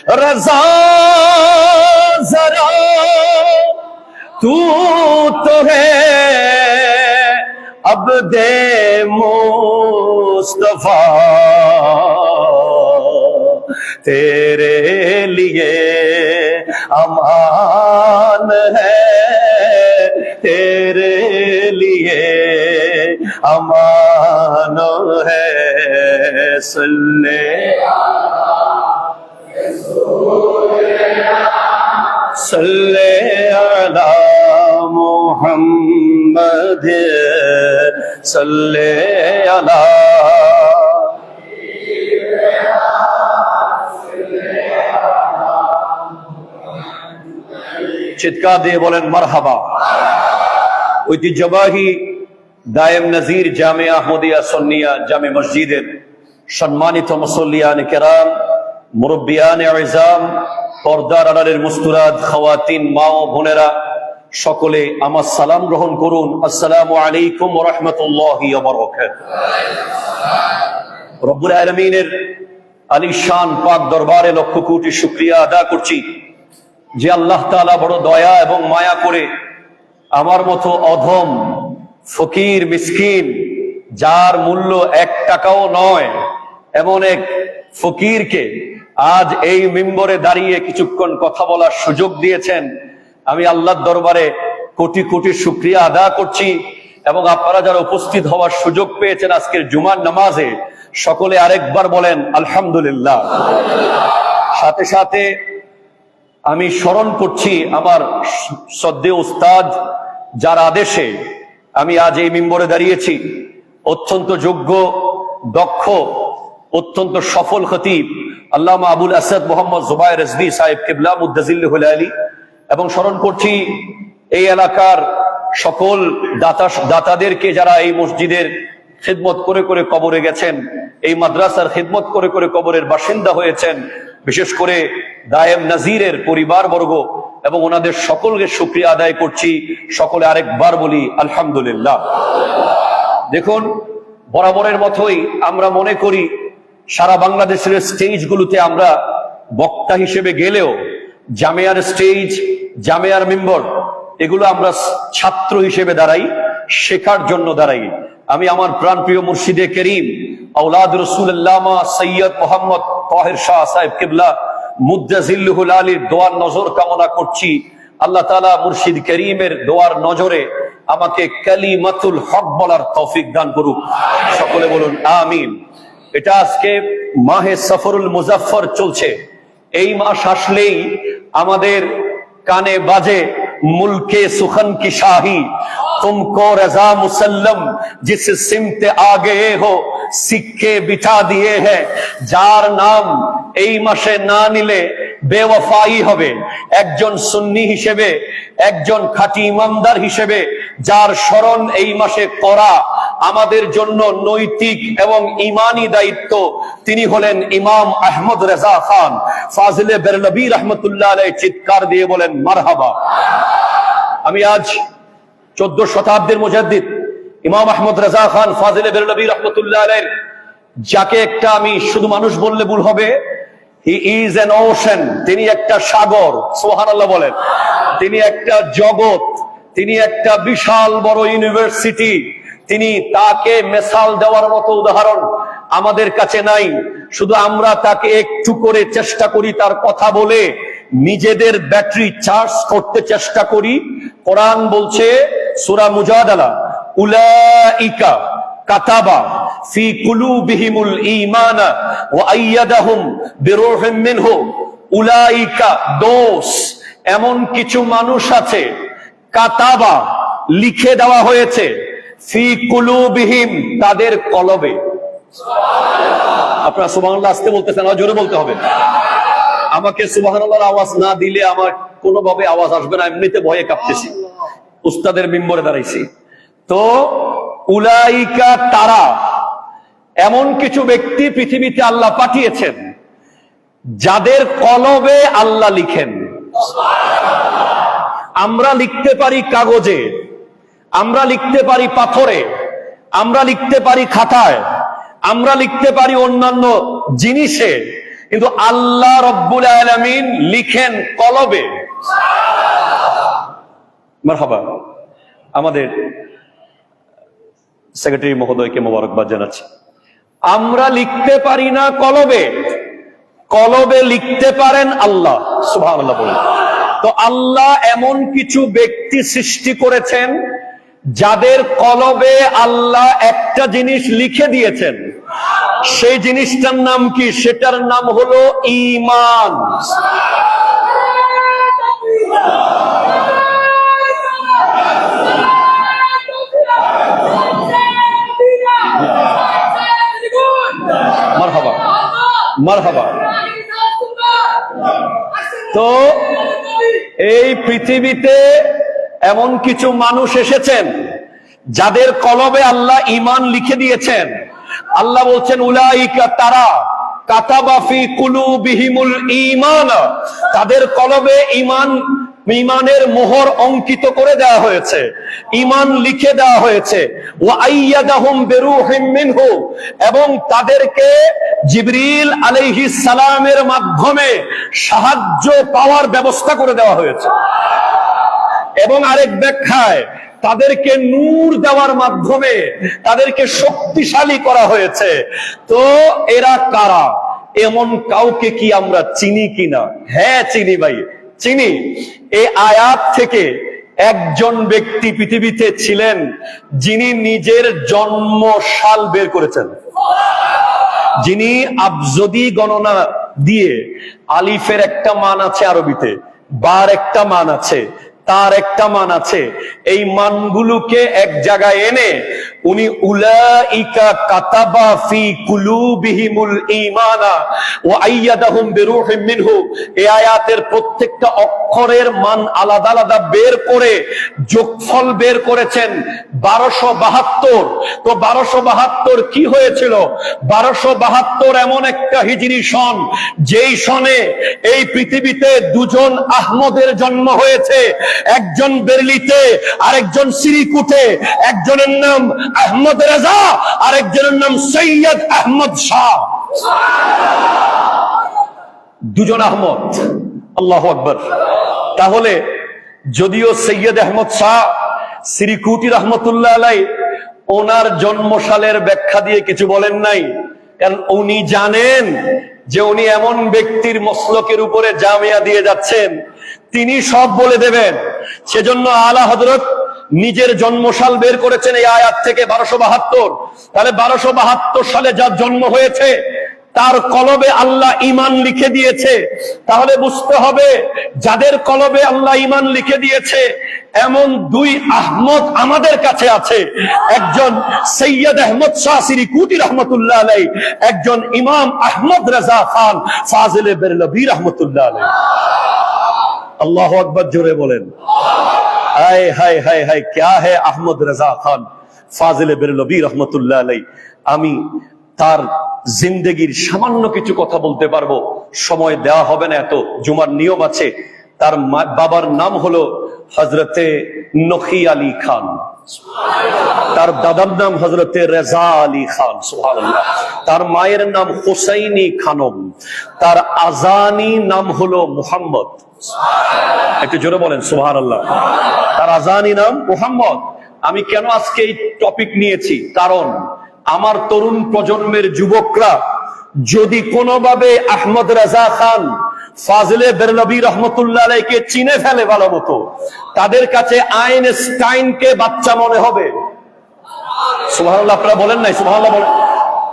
रज़ा जरा तू तो है अब्दे मुस्तफा, तेरे लिए अमान है, तेरे लिए अमान है। सल्ले सल्ले अला मुहम्मद, सल्ले अला। চিৎকার দিয়ে বলেন মারহাবা। ঐতিহ্যবাহী দায়েম নজির জামে আহমদিয়া সুন্নিয়া জামে মসজিদের সম্মানিত মুসল্লিয়ান কেরাম, মুরব্বিয়ান ইজাম, পর্দার আড়ালের মুস্তুরাদ খাওয়াতিন, মা ও বোনেরা, সকলে আমার সালাম গ্রহণ করুন। আসসালামু আলাইকুম ওয়া রাহমাতুল্লাহি ওয়া বারাকাতুহু। রব্বুল আলামিনের আলিশান পাক দরবারে লক্ষ কোটি শুকরিয়া আদা করছি যে আল্লাহ তাআলা বড় দয়া এবং মায়া করে আমার মতো অধম ফকির মিসকিন, যার মূল্য 1 টাকাও নয়, এমন এক ফকিরকে আজ এই মিম্বরে দাঁড়িয়ে কিছুক্ষণ কথা বলার সুযোগ দিয়েছেন। আমি আল্লাহর দরবারে কোটি কোটি শুকরিয়া আদা করছি। এবং আপনারা যারা উপস্থিত হওয়ার সুযোগ পেয়েছেন আজকের জুমার নামাজে, সকলে আরেকবার বলেন আলহামদুলিল্লাহ। সাথে সাথে আমি স্মরণ করছি আমার শ্রদ্ধেয় উস্তাদ, যার আদেশে আমি আজ এই মিম্বরে দাঁড়িয়েছি, অত্যন্ত যোগ্য, দক্ষ, অত্যন্ত সফল খতিব আল্লামা আবুল আসাদ মোহাম্মদ জুবায়ের রিজভী সাহেব কিবলা মুদ্দাজিল্লাহুল আলী। এবং স্মরণ করছি এই এলাকার সকল দাতাদেরকে, যারা এই মসজিদের খিদমত করে করে কবরে গেছেন, এই মাদ্রাসার খিদমত করে করে কবরের বাসিন্দা হয়েছেন। বিশেষ করে দায়েম নজিরের পরিবারবর্গ এবং ওনাদের সকলকে শুকরিয়া আদায় করছি। সকলে আরেকবার বলি আলহামদুলিল্লাহ। দেখুন, বরাবরের মতোই আমরা মনে করি সারা বাংলাদেশের স্টেজগুলোতে আমরা বক্তা হিসেবে গেলেও জামিয়ার স্টেজ, জামিয়ার মিম্বর, এগুলো আমরা ছাত্র হিসেবে দাঁড়াই, শেখার জন্য দাঁড়াই। আমি আমার প্রাণপ্রিয় মুর্শিদে করিম আওলাদ রাসূলুল্লাহ সৈয়দ মোহাম্মদ তাহের শাহ সাহেব কিবলা মুদ্দাজিল্লাহুল আলীর দোয়ার নজর কামনা করছি। আল্লাহ তাআলা মুর্শিদ করিমের দোয়ার নজরে আমাকে কালিমাতুল হক বলার তৌফিক দান করুক। সকলে বলুন আমিন। এটা আজকে মাহে সফরুল মুজাফফর চলছে। এই মাস আসলেই আমাদের কানে বাজে মুলকে সুখন কি শাহী, तुमको रजा मुसल्लम जिस सिमते आ गए हो सिक्के बिछा दिए हैं। যার নাম এই মাসে না নিলে বেওয়াফাই হবে। একজন সুন্নি হিসেবে, একজন খাঁটি ইমানদার হিসেবে যার স্মরণ এই মাসে করা আমাদের জন্য নৈতিক এবং ইমানি দায়িত্ব, তিনি হলেন ইমাম আহমদ রেজা খান ফাজিলে বেরলভী রহমতুল্লাহ আলাইহি। চিৎকার দিয়ে বলেন মারহাবা। আমি আজ 14 শতাব্দীর মুজাদ্দিদ ইমাম আহমদ রেজা খান ফাজিলে বেরলভী রহমতুল্লাহ আলাইহি, যাকে একটা আমি শুধু মানুষ বললে ভুল হবে, হি ইজ অ্যান ওশান, তিনি একটা সাগর, সুবহানাল্লাহ বলেন। তিনি একটা জগৎ, তিনি একটা বিশাল বড় ইউনিভার্সিটি। তিনি, তাকে মেসাল দেওয়ার মতো উদাহরণ আমাদের কাছে নাই। শুধু আমরা তাকে একটু করে চেষ্টা করি তার কথা বলে নিজেদের ব্যাটারি চার্জ করতে চেষ্টা করি। কোরআন বলছে সূরা মুজাদালা, উলাইকা কাতাবা ফি কুলুবিহিমুল ঈমানা ওয়া আইয়াদাহুম বিরূহিম মিনহু। উলাইকা দোস, এমন কিছু মানুষ আছে, কাতাবা লিখে দেওয়া হয়েছে, ফি কুলুবিহিম তাদের কলবে। আপনারা সুবহানাল্লাহ আস্তে বলতেছেন, আর জোরে বলতে হবে। আমাকে সুবহানাল্লাহর আওয়াজ না দিলে আমার কোনোভাবে আওয়াজ আসবে না, এমনিতে ভয়ে কাঁপতেছি, উস্তাদের মিম্বরে দাঁড়াইছি। তো উলাইকা তারা, এমন কিছু ব্যক্তি পৃথিবীতে আল্লাহ পাঠিয়েছেন যাদের কলবে আল্লাহ লিখেন। আমরা লিখতে পারি কাগজে, আমরা লিখতে পারি পাথরে, আমরা লিখতে পারি খাতায়, আমরা লিখতে পারি অন্যান্য জিনিসে, কিন্তু আল্লাহ রব্বুল আলামিন লিখেন কলবে। মারহাবা। আমাদের সেক্রেটারি মহোদয়কে মোবারকবাদ জানাচ্ছি। আমরা লিখতে পারি না কলবে, কলবে লিখতে পারেন আল্লাহ। সুবহানাল্লাহ বলেন। তো আল্লাহ এমন কিছু ব্যক্তি সৃষ্টি করেছেন যাদের কলবে আল্লাহ একটা জিনিস লিখে দিয়েছেন। সেই জিনিসটার নাম কি? সেটার নাম হলো ঈমান। মারহাবা মারহাবা। তো এই পৃথিবীতে এমন কিছু মানুষ এসেছেন যাদের কলবে আল্লাহ ঈমান লিখে দিয়েছেন। আল্লাহ বলছেন উলাইকা তারা কাতাবা ফি কুলুবিহিমুল ঈমান, তাদের কলবে ঈমানের মোহর অঙ্কিত করে দেওয়া হয়েছে, ঈমান লিখে দেওয়া হয়েছে। ওয়া আইয়াদাহুম বিরূহিম মিনহু, এবং তাদেরকে জিবরিল আলাইহিস সালামের মাধ্যমে সাহায্য পাওয়ার ব্যবস্থা করে দেওয়া হয়েছে। এবং আরেক ব্যাখ্যায় তাদেরকে নূর দেওয়ার মাধ্যমে তাদেরকে শক্তিশালী করা হয়েছে। তো এরা কারা? এমন কাউকে কি আমরা চিনি কিনা? হ্যাঁ চিনি ভাই, চিনি। এই আয়াত থেকে একজন ব্যক্তি পৃথিবীতে ছিলেন যিনি নিজের জন্ম সাল বের করেছেন, যিনি আবজদি গণনা দিয়ে আলিফের একটা মান আছে আরবিতে, বার একটা মান আছে, তার একটা মান আছে, এই মানগুলোকে এক জায়গায় এনে উনি উলাইকা কাতাবা ফি কুলুবিহিমুল ঈমানা ওয়া আইয়াদাহুম বিরূহিম মিনহু, এই আয়াতের প্রত্যেকটা অক্ষরের মান আলাদা আলাদা বের করে যোগফল বের করেছেন 1272। তো 1272 কি হয়েছিল? 1272 এমন একটা হিজরি সন, যেই সনে এই পৃথিবীতে দুজন আহমদের জন্ম হয়েছে, একজন বেরলিতে আরেকজন সিরিকুটে। একজনের নাম আহমদ রেজা, আরেকজনের নাম সৈয়দ আহমদ শাহ। দুজন আহমদ। আল্লাহু আকবার। তাহলে যদিও সৈয়দ আহমদ শাহ সিরিকুটি রহমতুল্লাহ আলাই ওনার জন্মসালের ব্যাখ্যা দিয়ে কিছু বলেন নাই, কারণ উনি জানেন যে উনি এমন ব্যক্তির মসলকের উপরে জামিয়া দিয়ে যাচ্ছেন, তিনি সব বলে দেবেন। সেজন্য আলা হযরত নিজের জন্মসাল বের করেছেন এই আয়াত থেকে 1272। তাহলে 1272 সালে যার জন্ম হয়েছে তার কলবে আল্লাহ ঈমান লিখে দিয়েছে। তাহলে বুঝতে হবে যাদের কলবে আল্লাহ ঈমান লিখে দিয়েছে এমন দুই আহমদ আমাদের কাছে আছে। একজন সৈয়দ আহমদ শাহ সিরিকুটি রহমতুল্লাহ আলাই, একজন ইমাম আহমদ রাজা খান ফাজিলে বেরলভী রহমতুল্লাহ আলাই। আল্লাহু আকবার, জোরে বলেন। হায় হায় হায় হায়, ক্যা হে আহমদ রাজা খান ফাজিলে বেরলভী রহমতুল্লাহ আলাই। আমি তার জিন্দেগির সামান্য কিছু কথা বলতে পারবো, সময় দেওয়া হবে না, এত জুমার নিয়ম আছে। তার বাবার নাম হলো হযরতে নখি আলী খান, তার দাদার নাম হযরতে রেজা আলী খান, সুবহানাল্লাহ। তার মায়ের নাম হুসাইনি খানম, তার আজানি নাম হলো মুহাম্মদ। একটু জোরে বলেন সুবহানাল্লাহ। তার আজানি নাম মুহাম্মদ। আমি কেন আজকে এই টপিক নিয়েছি? কারণ আমার তরুণ প্রজন্মের যুবকরা যদি কোনোভাবে আহমদ রাজা খান ফাজিলে বেরলভী রহমতুল্লাহ আলাইকে চিনে ফেলে ভালো মতো, তাদের কাছে আইনস্টাইনকে বাচ্চা মনে হবে। সুবহানাল্লাহ, আপনারা বলেন নাই সুবহানাল্লাহ বলেন।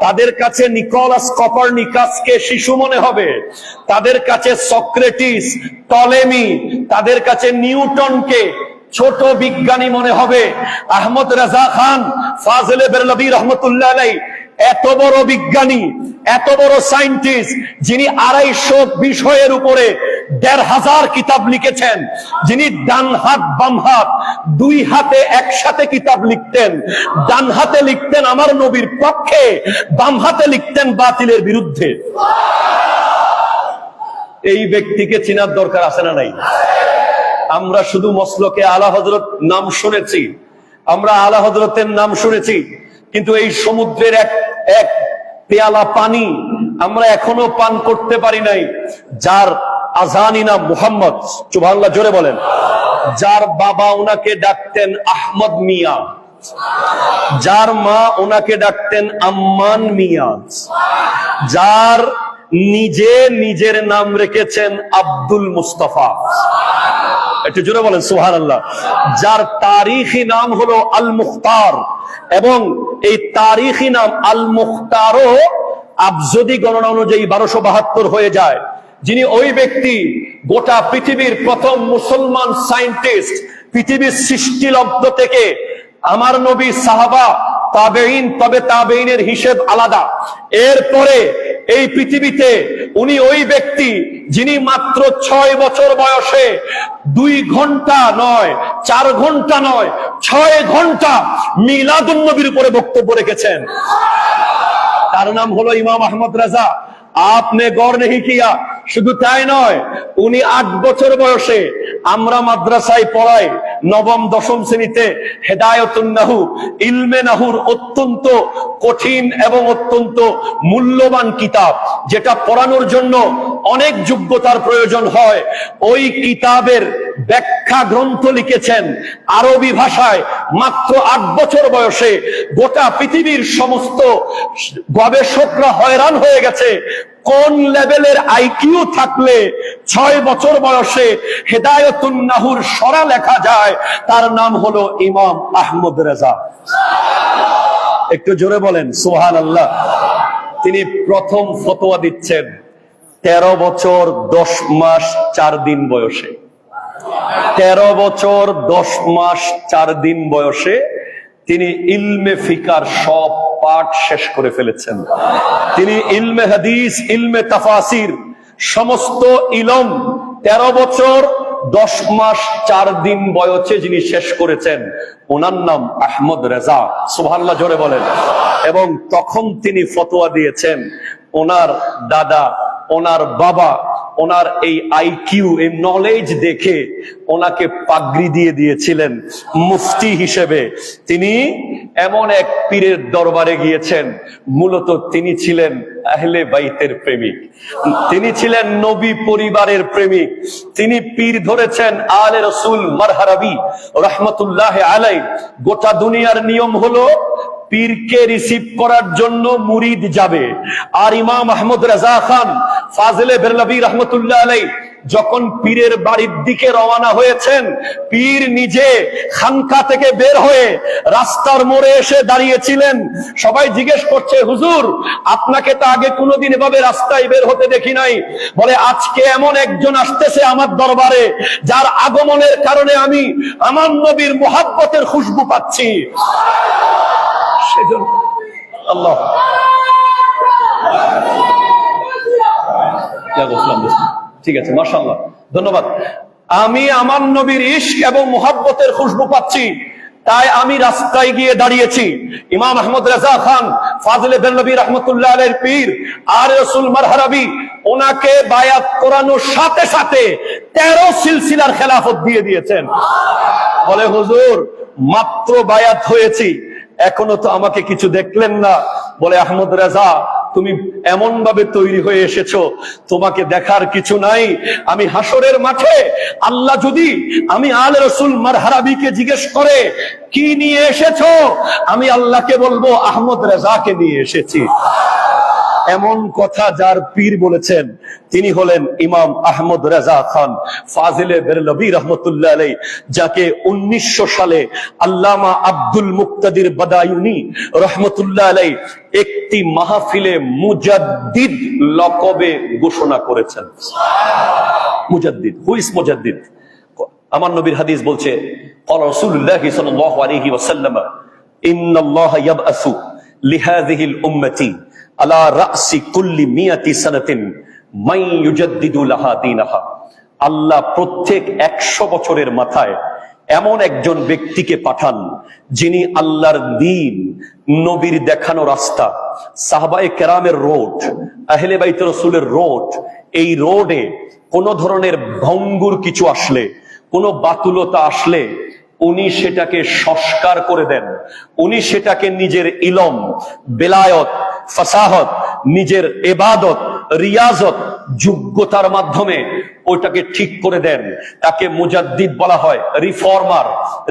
তাদের কাছে নিকোলাস কপারনিকাসকে শিশু মনে হবে, তাদের কাছে সক্রেটিস, টলেমি, তাদের কাছে নিউটনকে ছোট বিজ্ঞানী মনে হবে। আহমদ রাজা খান ফাজিলে বেরলভী রহমতুল্লাহ আলাই এত বড় বিজ্ঞানী, এত বড় সায়েন্টিস্ট, যিনি 250 বিষয়ের উপরে 1500 কিতাব লিখেছেন, যিনি ডান হাত বাম হাত দুই হাতে একসাথে কিতাব লিখতেন। ডান হাতে লিখতেন আমার নবীর পক্ষে, বাম হাতে লিখতেন বাতিলের বিরুদ্ধে। এই ব্যক্তিকে চিনার দরকার আছে না নাই? আমরা শুধু মসলকে আলা হযরত নাম শুনেছি, আমরা আলা হযরতের নাম শুনেছি, কিন্তু এই সমুদ্রের এক পেয়ালা পানি আমরা এখনো পান করতে পারি নাই, যার আজানি নাম মুহাম্মদ, সুবহানাল্লাহ জোরে বলেন। যার বাবা ওনাকে ডাকতেন আহমদ মিয়া, যার মা ওনাকে ডাকতেন আম্মান মিয়া, যার নিজে নিজের নাম রেখেছেন আব্দুল মুস্তাফা, একটু জোরে বলেন সুবহানাল্লাহ। যার তারিখি নাম হলো আল মুখতার, এবং এই তারিখি নাম আল মুখতারও আবজদি গণনা অনুযায়ী 1272 হয়ে যায়। যিনি ওই ব্যক্তি, গোটা পৃথিবীর প্রথম মুসলমান সায়েন্টিস্ট, পৃথিবীর সৃষ্টিলব্ধ থেকে আমার নবী, সাহাবা, তাবেঈন, তবে তাবেঈনের হিসেব আলাদা। এরপরে এই পৃথিবীতে উনি ওই ব্যক্তি যিনি মাত্র 6 বছর বয়সে 2 ঘন্টা নয়, 4 ঘন্টা নয়, 6 ঘন্টা মিলাদুন নবীর উপরে বক্তব্য রেখেছেন। তার নাম হলো ইমাম আহমদ রাজা। আপনি গড় নেহি কিয়া। শুধু তাই নয়, উনি 8 বছর বয়সে, আমরা মাদ্রাসায় পড়াই 9ম 10ম শ্রেণীতে হেদায়েতুন নাহু, ইলমে নাহুর অত্যন্ত কঠিন এবং অত্যন্ত মূল্যবান কিতাব, যেটা পড়ানোর জন্য অনেক যোগ্যতার প্রয়োজন হয়। ওই কিতাবের ব্যাখ্যা গ্রন্থ লিখেছেন আরবি ভাষায় মাত্র 8 বছর বয়সে। গোটা পৃথিবীর সমস্ত গবেষকরা হয়রান হয়ে গেছে, কোন লেভেলের আইকিউ থাকলে 6 বছর বয়সে হেদায়েতুন নাহুর সরা লেখা যায়। তার নাম হলো ইমাম আহমদ রেজা। একটু জোরে বলেন সুবহানাল্লাহ। তিনি প্রথম ফতোয়া দিচ্ছেন 13 বছর 10 মাস 4 দিন বয়সে। 13 বছর 10 মাস 4 দিন বয়সে তিনি ইলমে ফিকার সব পাঠ শেষ করে ফেলেছেন। তিনি ইলমে হাদিস, ইলমে তাফাসির, সমস্ত ইলম 13 বছর 10 মাস 4 দিন বয়সে যিনি শেষ করেছেন, ওনার নাম আহমদ রেজা। সুবহানাল্লাহ জোরে বলেন। এবং তখন তিনি ফতোয়া দিয়েছেন, ওনার দাদা, ওনার বাবা, ওনার এই আইকিউ, এই নলেজ দেখে ওনাকে পাগড়ি দিয়ে দিয়েছিলেন মুফতি হিসেবে। তিনি এমন এক পীরের দরবারে গিয়েছেন, মূলত তিনি ছিলেন আহলে বাইতের প্রেমিক, তিনি ছিলেন নবী পরিবারের প্রেমিক। তিনি পীর ধরেছেন আলে রসুল মারহারাবি রহমতুল্লাহ আলাই। গোটা দুনিয়ার নিয়ম হলো পীরকে রিসিভ করার জন্য মুরিদ যাবে। আর ইমাম আহমদ রাজা খান ফাজিলে বেরলভী রহমতুল্লাহ আলাইহি যখন পীরের বাড়ির দিকে রওনা হয়েছেন, পীর নিজে খানকা থেকে বের হয়ে রাস্তার মোড়ে এসে দাঁড়িয়েছিলেন। সবাই জিজ্ঞেস করছে, হুজুর আপনাকে তো আগে কোনোদিন এভাবে রাস্তায় বের হতে দেখি নাই। বলে, আজকে এমন একজন আসতেছে আমার দরবারে, যার আগমনের কারণে আমি আমার নবীর মুহাব্বতের খুশবু পাচ্ছি। সেজন্য আল্লাহ ঠিক আছে, মাশাআল্লাহ, ধন্যবাদ। আমি আমার নবীর ইশক এবং মুহাব্বতের খুশবু পাচ্ছি, তাই আমি রাস্তায় গিয়ে দাঁড়িয়েছি। ইমাম আহমদ রেজা খান ফাজিলে বেরলভী রহমতুল্লাহ আলাইহির পীর আর রাসূল মারহারাবি ওনাকে বায়াত করানোর সাথে সাথে 13 সিলসিলার খেলাফত দিয়ে দিয়েছেন। বলে, হুজুর মাত্র বায়াত হয়েছি, এখনো তো আমাকে কিছু দেখলেন না। বলে, আহমদ রেজা তুমি এমন ভাবে তৈরি হয়ে এসেছো, তোমাকে দেখার কিছু নাই। আমি হাসরের মাঠে আল্লাহ যদি আমি আলে রসুল মারহারাবিকে জিজ্ঞেস করে কি নিয়ে এসেছো, আমি আল্লাহকে বলবো আহমদ রেজাকে নিয়ে এসেছি। এমন কথা যার পীর বলেছেন, তিনি হলেন ইমাম আহমদ রেজা খান ফাজিলে বেরলভী রহমতুল্লাহ আলাইহি, যাকে 1900 সালে আল্লামা আব্দুল মুক্তাদির বাদায়ুনি রহমতুল্লাহ আলাইহি একটি মাহফিলে মুজাদ্দিদ লকবে ঘোষণা করেছেন। মুজাদ্দিদ, হু ইজ মুজাদ্দিদ? আমার নবীর হাদিস বলছে, ক্বালা রাসূলুল্লাহ সাল্লাল্লাহু আলাইহি ওয়াসাল্লাম, ইন্নাল্লাহা ইয়াবআসু লিহাযিহিল উম্মতি আলা রাসি কুল্লি মিয়াতি সানাতিন মান ইউজাদ্দিদু লাহা দীনাহা। আল্লাহ প্রত্যেক 100 বছরের মাথায় এমন একজন ব্যক্তিকে পাঠান, যিনি আল্লাহর দ্বীন, নবীর দেখানো রাস্তা, সাহাবায়ে কেরামের রোড, আহলে বাইত রাসূলের রোড, এই রোডে কোন ধরনের ভঙ্গুর কিছু আসলে, কোন বাতুলতা আসলে উনি সেটাকে সংস্কার করে দেন। উনি সেটাকে নিজের ইলম, বেলায়ত, ফাসাহত, নিজের ইবাদত, রিয়াজত, যোগ্যতার মাধ্যমে ওইটাকে ঠিক করে দেন। তাকে মুজাদ্দিদ বলা হয়,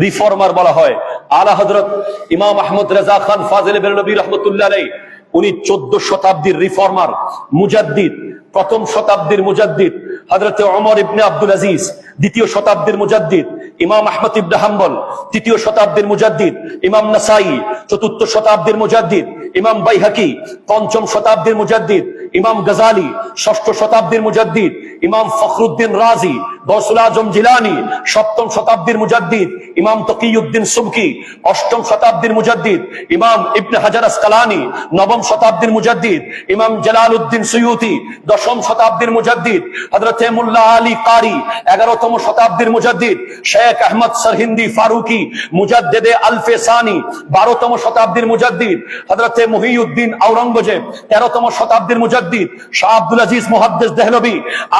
রিফর্মার বলা হয়। আলা হযরত ইমাম আহমদ রেজা খান ফাজিল বেরলভী রহমতুল্লাহ আলাইহি, উনি 14 শতাব্দীর রিফর্মার, মুজাদ্দিদ। প্রথম শতাব্দীর মুজাদ্দিদ হযরত ওমর ইবনে আব্দুল আজিজ, দ্বিতীয় শতাব্দীর মুজাদ্দিদ ইমাম আহমদ ইবনে হাম্বল, তৃতীয় শতাব্দীর মুজাদ্দিদ ইমাম নাসাই, চতুর্থ শতাব্দীর মুজাদ্দিদ ইমাম বাইহাকি, পঞ্চম শতাব্দীর মুজাদ্দিদ ইমাম গজালি, ষষ্ঠ শতাব্দীর মুজাদ্দিদ ইমাম ফখরুদ্দিন রাজি, গৌসুল আজম জিলানী, সপ্তম শতাব্দীর মুজাদ্দিদ ইমাম তকিউদ্দিন সুবকি, অষ্টম শতাব্দীর মুজাদ্দিদ ইমাম ইবনে হাজার আসকালানি, নবম শতাব্দীর মুজাদ্দিদ ইমাম জালালউদ্দিন সুয়ুতি, দশম শতাব্দীর মুজাদ্দিদ হযরত মুল্লা আলী কারি, 11তম শতাব্দীর মুজাদ্দিদ শেখ আহমদ সরহিন্দি ফারুকি, মুজাদ্দিদে আলফে সানি, 12তম শতাব্দীর মুজাদ্দিদ হযরত মুহিউদ্দিন আওরঙ্গজেব, 13তম শতাব্দীর মুজাদ্দিদ শাহ আব্দুল আজিজ মুহাদ্দিস দেহলভী।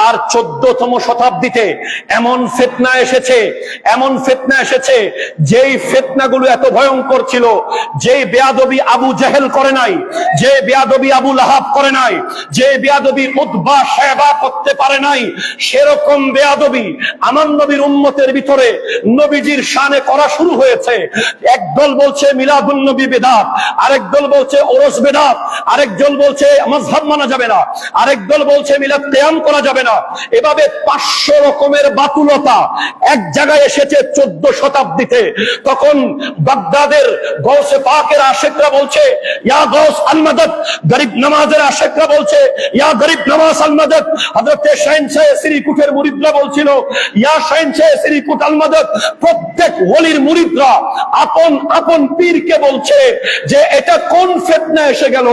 আর 14তম শতাব্দীতে এমন ফিতনা এসেছে, যেই ফিতনাগুলো এত ভয়ঙ্কর ছিল, যেই বেয়াদবি আবু জেহেল করে নাই, যে বেয়াদবি আবু লাহাব করে নাই, যে বেয়াদবি উতবা শায়বা করতে পারে নাই, সেরকম বেয়াদবি আমার নবীর উম্মতের ভিতরে নবীজির শানে করা শুরু হয়েছে। একদল বলছে মিলাদুন নবী বেদাত, আরেক দল বলছে ওরস বেদাত, আরেক দল বলছে মাযহাব মানা যাবে না, আরেক দল বলছে মিলাদ কিয়াম করা যাবে না। এভাবে 500 রকমের বাতুলতা এক জায়গায় এসেছে 14 শতাব্দীতে। তখন বাগদাদের গৌসে পাকের আশিকরা বলছে ইয়া গৌস আল মাদদ, গরিব নওয়াজের আশিকরা বলছে ইয়া গরিব নওয়াজ আল মাদদ, হযরত শাহনশাহ শ্রীকুটের মুরিদরা বলছিল ইয়া শাহনশাহ শ্রীকুট আল মাদদ। প্রত্যেক ওলির মুরিদরা আপন আপন পীরকে বলছে যে এটা কোন ফিতনা এসে গেল,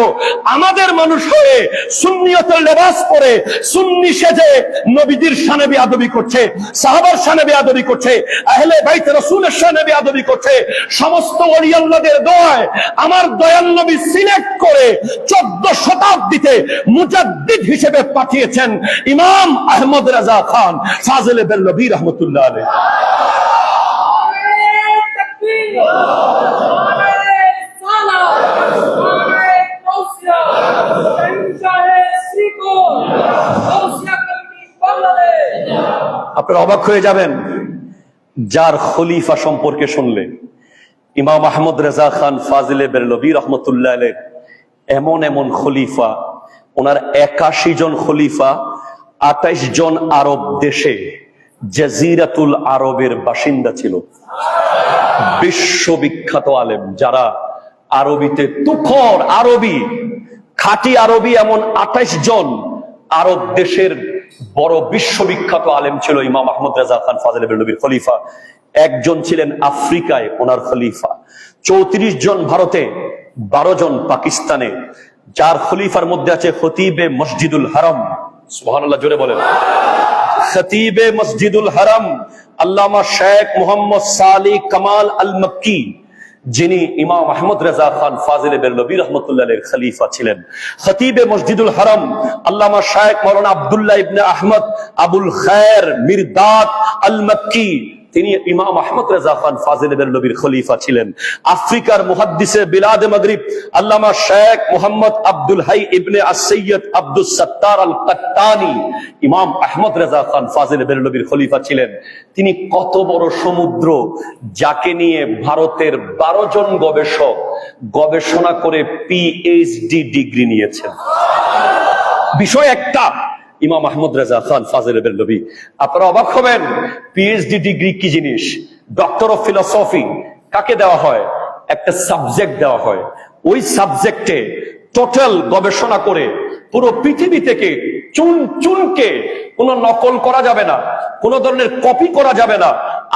আমাদের মানুষ হয়ে সুন্নিয়তের লেবাস পরে সুন্নি সেজে নবীজির শানে বেয়াদবি করছে, সাহাবার শানে বেয়াদবি করছে, আহলে বাইত রাসূলের শানে বেয়াদবি করছে। সমস্ত ওলি আল্লাহদের দোয়ায় আমার দয়াল নবী সিলেক্ট করে 14 শতাব্দীতে মুজাদ্দিদ হিসেবে পাঠিয়েছেন ইমাম আহমদ রেজা খান ফাজিল বেরলভী রহমতুল্লাহ আলাইহি। আপনারা অবাক হয়ে যাবেন যার খলিফা সম্পর্কে শুনলে। ইমাম আহমদ রেজা খান ফাজিলে বেরলভী রহমতুল্লাহ আলাইহি এমন এমন খলিফা, ওনার 81 জন খলিফা, 28 জন আরব দেশে জাজিরাতুল আরবের বাসিন্দা ছিল। বিশ্ববিখ্যাত আলেম, যারা আরবিতে তুখর আরবি, খাঁটি আরবি, এমন 28 জন আরব দেশের বড় বিশ্ববিখ্যাত আলেম ছিল ইমাম আহমদ রেজা খান ফাজিল বেরলভীর খলিফা। একজন ছিলেন আফ্রিকায় ওনার খলিফা, 34 জন ভারতে, 12 জন পাকিস্তানে। যার খলিফার মধ্যে আছে খতিবে মসজিদুল হারাম, সুবহানাল্লাহ, জোরে বলেন। খতিবে মসজিদুল হারাম আল্লামা শেখ মোহাম্মদ সালি কামাল আল মক্কি, যিনি ইমাম আহমদ রেজা খান ফাজিল বেরলভী রহমতুল্লাহ আলাইহির খলিফা ছিলেন। খতিবে মসজিদুল হারাম আল্লামা শেখ মাওলানা আব্দুল্লাহ ইবনে আহমদ আবুল খায়ের মিরদাত আল মক্কি, তিনি ইমাম আহমদ রেজা খান ফাজিল বেরলভীর খলিফা ছিলেন। আফ্রিকার মুহাদ্দিসে বিলাদ মাগরিব আল্লামা শেখ মোহাম্মদ আব্দুল হাই ইবনে আস-সৈয়দ আব্দুস সাত্তার আল কাত্তানি, ইমাম আহমদ রেজা খান ফাজিল বেরলভীর খলিফা ছিলেন। তিনি কত বড় সমুদ্র, যাকে নিয়ে ভারতের 12 জন গবেষক গবেষণা করে পিএইচডি ডিগ্রি নিয়েছেন। বিষয় একটা, ইমাম আহমদ রেজা খান ফাজিল বেরলভী। আপনারা অবাক হবেন, পিএইচডি ডিগ্রি কি জিনিস। ডক্টর অফ ফিলোসফি কাকে দেওয়া হয়? একটা সাবজেক্ট দেওয়া হয়, ওই সাবজেক্টে টোটাল গবেষণা করে পুরো পৃথিবী থেকে চুনকে কোনো নকল করা যাবে না, কোন ধরনের কপি করা যাবে না,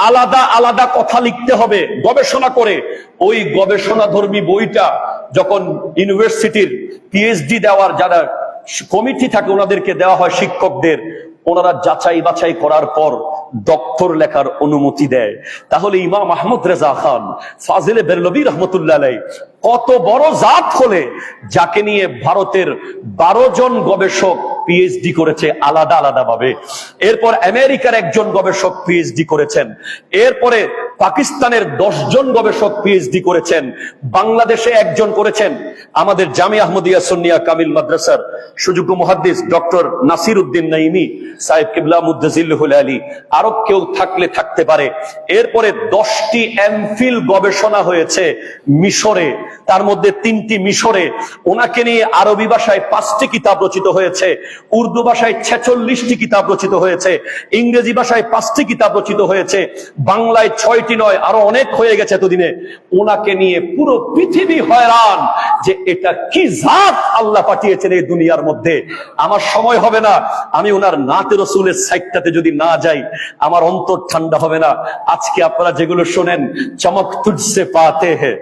আলাদা আলাদা কথা লিখতে হবে গবেষণা করে। ওই গবেষণাধর্মী বইটা যখন ইউনিভার্সিটির পিএইচডি দেওয়ার যারা কমিটি থাকে ওনাদেরকে দেওয়া হয়, শিক্ষকদের, ওনারা যাচাই বাছাই করার পর ডক্টর লেখার অনুমতি দেয়। তাহলে ইমাম আহমদ রেজা খান ফাজিল বেরলভী রহমতুল্লাহ আলাইহি কত বড় জাত হলে, যাকে নিয়ে ভারতের 12 জন গবেষক পিএইচডি করেছে আলাদা আলাদা ভাবে। এরপর আমেরিকার একজন গবেষক পিএইচডি করেছেন। এরপরে পাকিস্তানের 10 জন গবেষক পিএইচডি করেছেন। বাংলাদেশে একজন করেছেন আমাদের জামিয়া আহমদিয়া সুন্নিয়া কামিল মাদ্রাসার সুযোগ্য মুহাদ্দিস ডক্টর নাসির উদ্দিন নাইমি সাহেব কিবলা মুদ্দাজিল্লুহুল আলী। আরো কেউ থাকলে থাকতে পারে। এরপরে 10টি এমফিল গবেষণা হয়েছে মিশরে, তার মধ্যে 3টি মিশরে। ওনাকে নিয়ে আরবি ভাষায় 5টি কিতাব রচিত হয়েছে, উর্দু ভাষায় 46টি কিতাব রচিত হয়েছে, ইংরেজি ভাষায় 5টি কিতাব রচিত হয়েছে, বাংলায় 6টি নয় আরো অনেক হয়ে গেছে এতদিনে। ওনাকে নিয়ে পুরো পৃথিবী হয়রান যে এটা কি জাত আল্লাহ পাঠিয়েছেন এই দুনিয়ার মধ্যে। আমার সময় হবে না, আমি ওনার নাতে রসুলের সাইটটাতে যদি না যাই আমার অন্তর ঠান্ডা হবে না। আজকে আপনারা যেগুলো শোনেন, চমক তুঝসে পাতে হে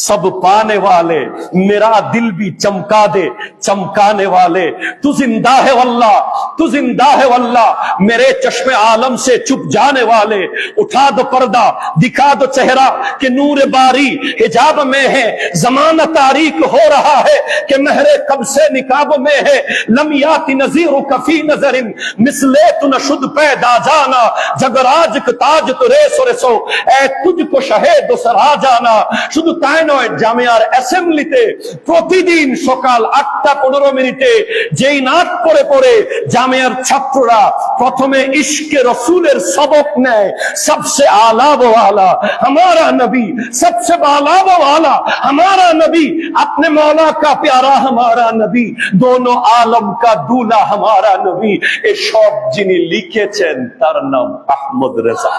সব পানে वाले, मेरा दिल भी चमका दे चमकाने वाले, तू जिंदा है वल्लाह, तू जिंदा है वल्लाह, मेरे चश्मे आलम से चुप जाने वाले, उठा दो पर्दा दिखा दो चेहरा कि नूर बारी हिजाब में है, जमाना तारीक हो रहा है कि महरे कब से निकाब में है, लमियाती नजीर कफी नजरिन मिसले तू नशुद पैदा जाना, जगराज ताज तो रेसो रेसो ए तुझको शहेद सरा जाना। শুধু তাই নয়, জামিয়ার অ্যাসেম্বলিতে প্রতিদিন সকাল 8:15 যেই নাট পড়ে পড়ে জামিয়ার ছাত্ররা প্রথমে ইশকে রসুলের সবক নেয়। সবসে আলা ও আলা हमारा नबी, सबसे बाला वो आला हमारा नबी, अपने मौला का प्यारा हमारा नबी, दोनों आलम का दूल्हा हमारा नबी। এ সব যিনি লিখেছেন তার নাম আহমদ রেজা।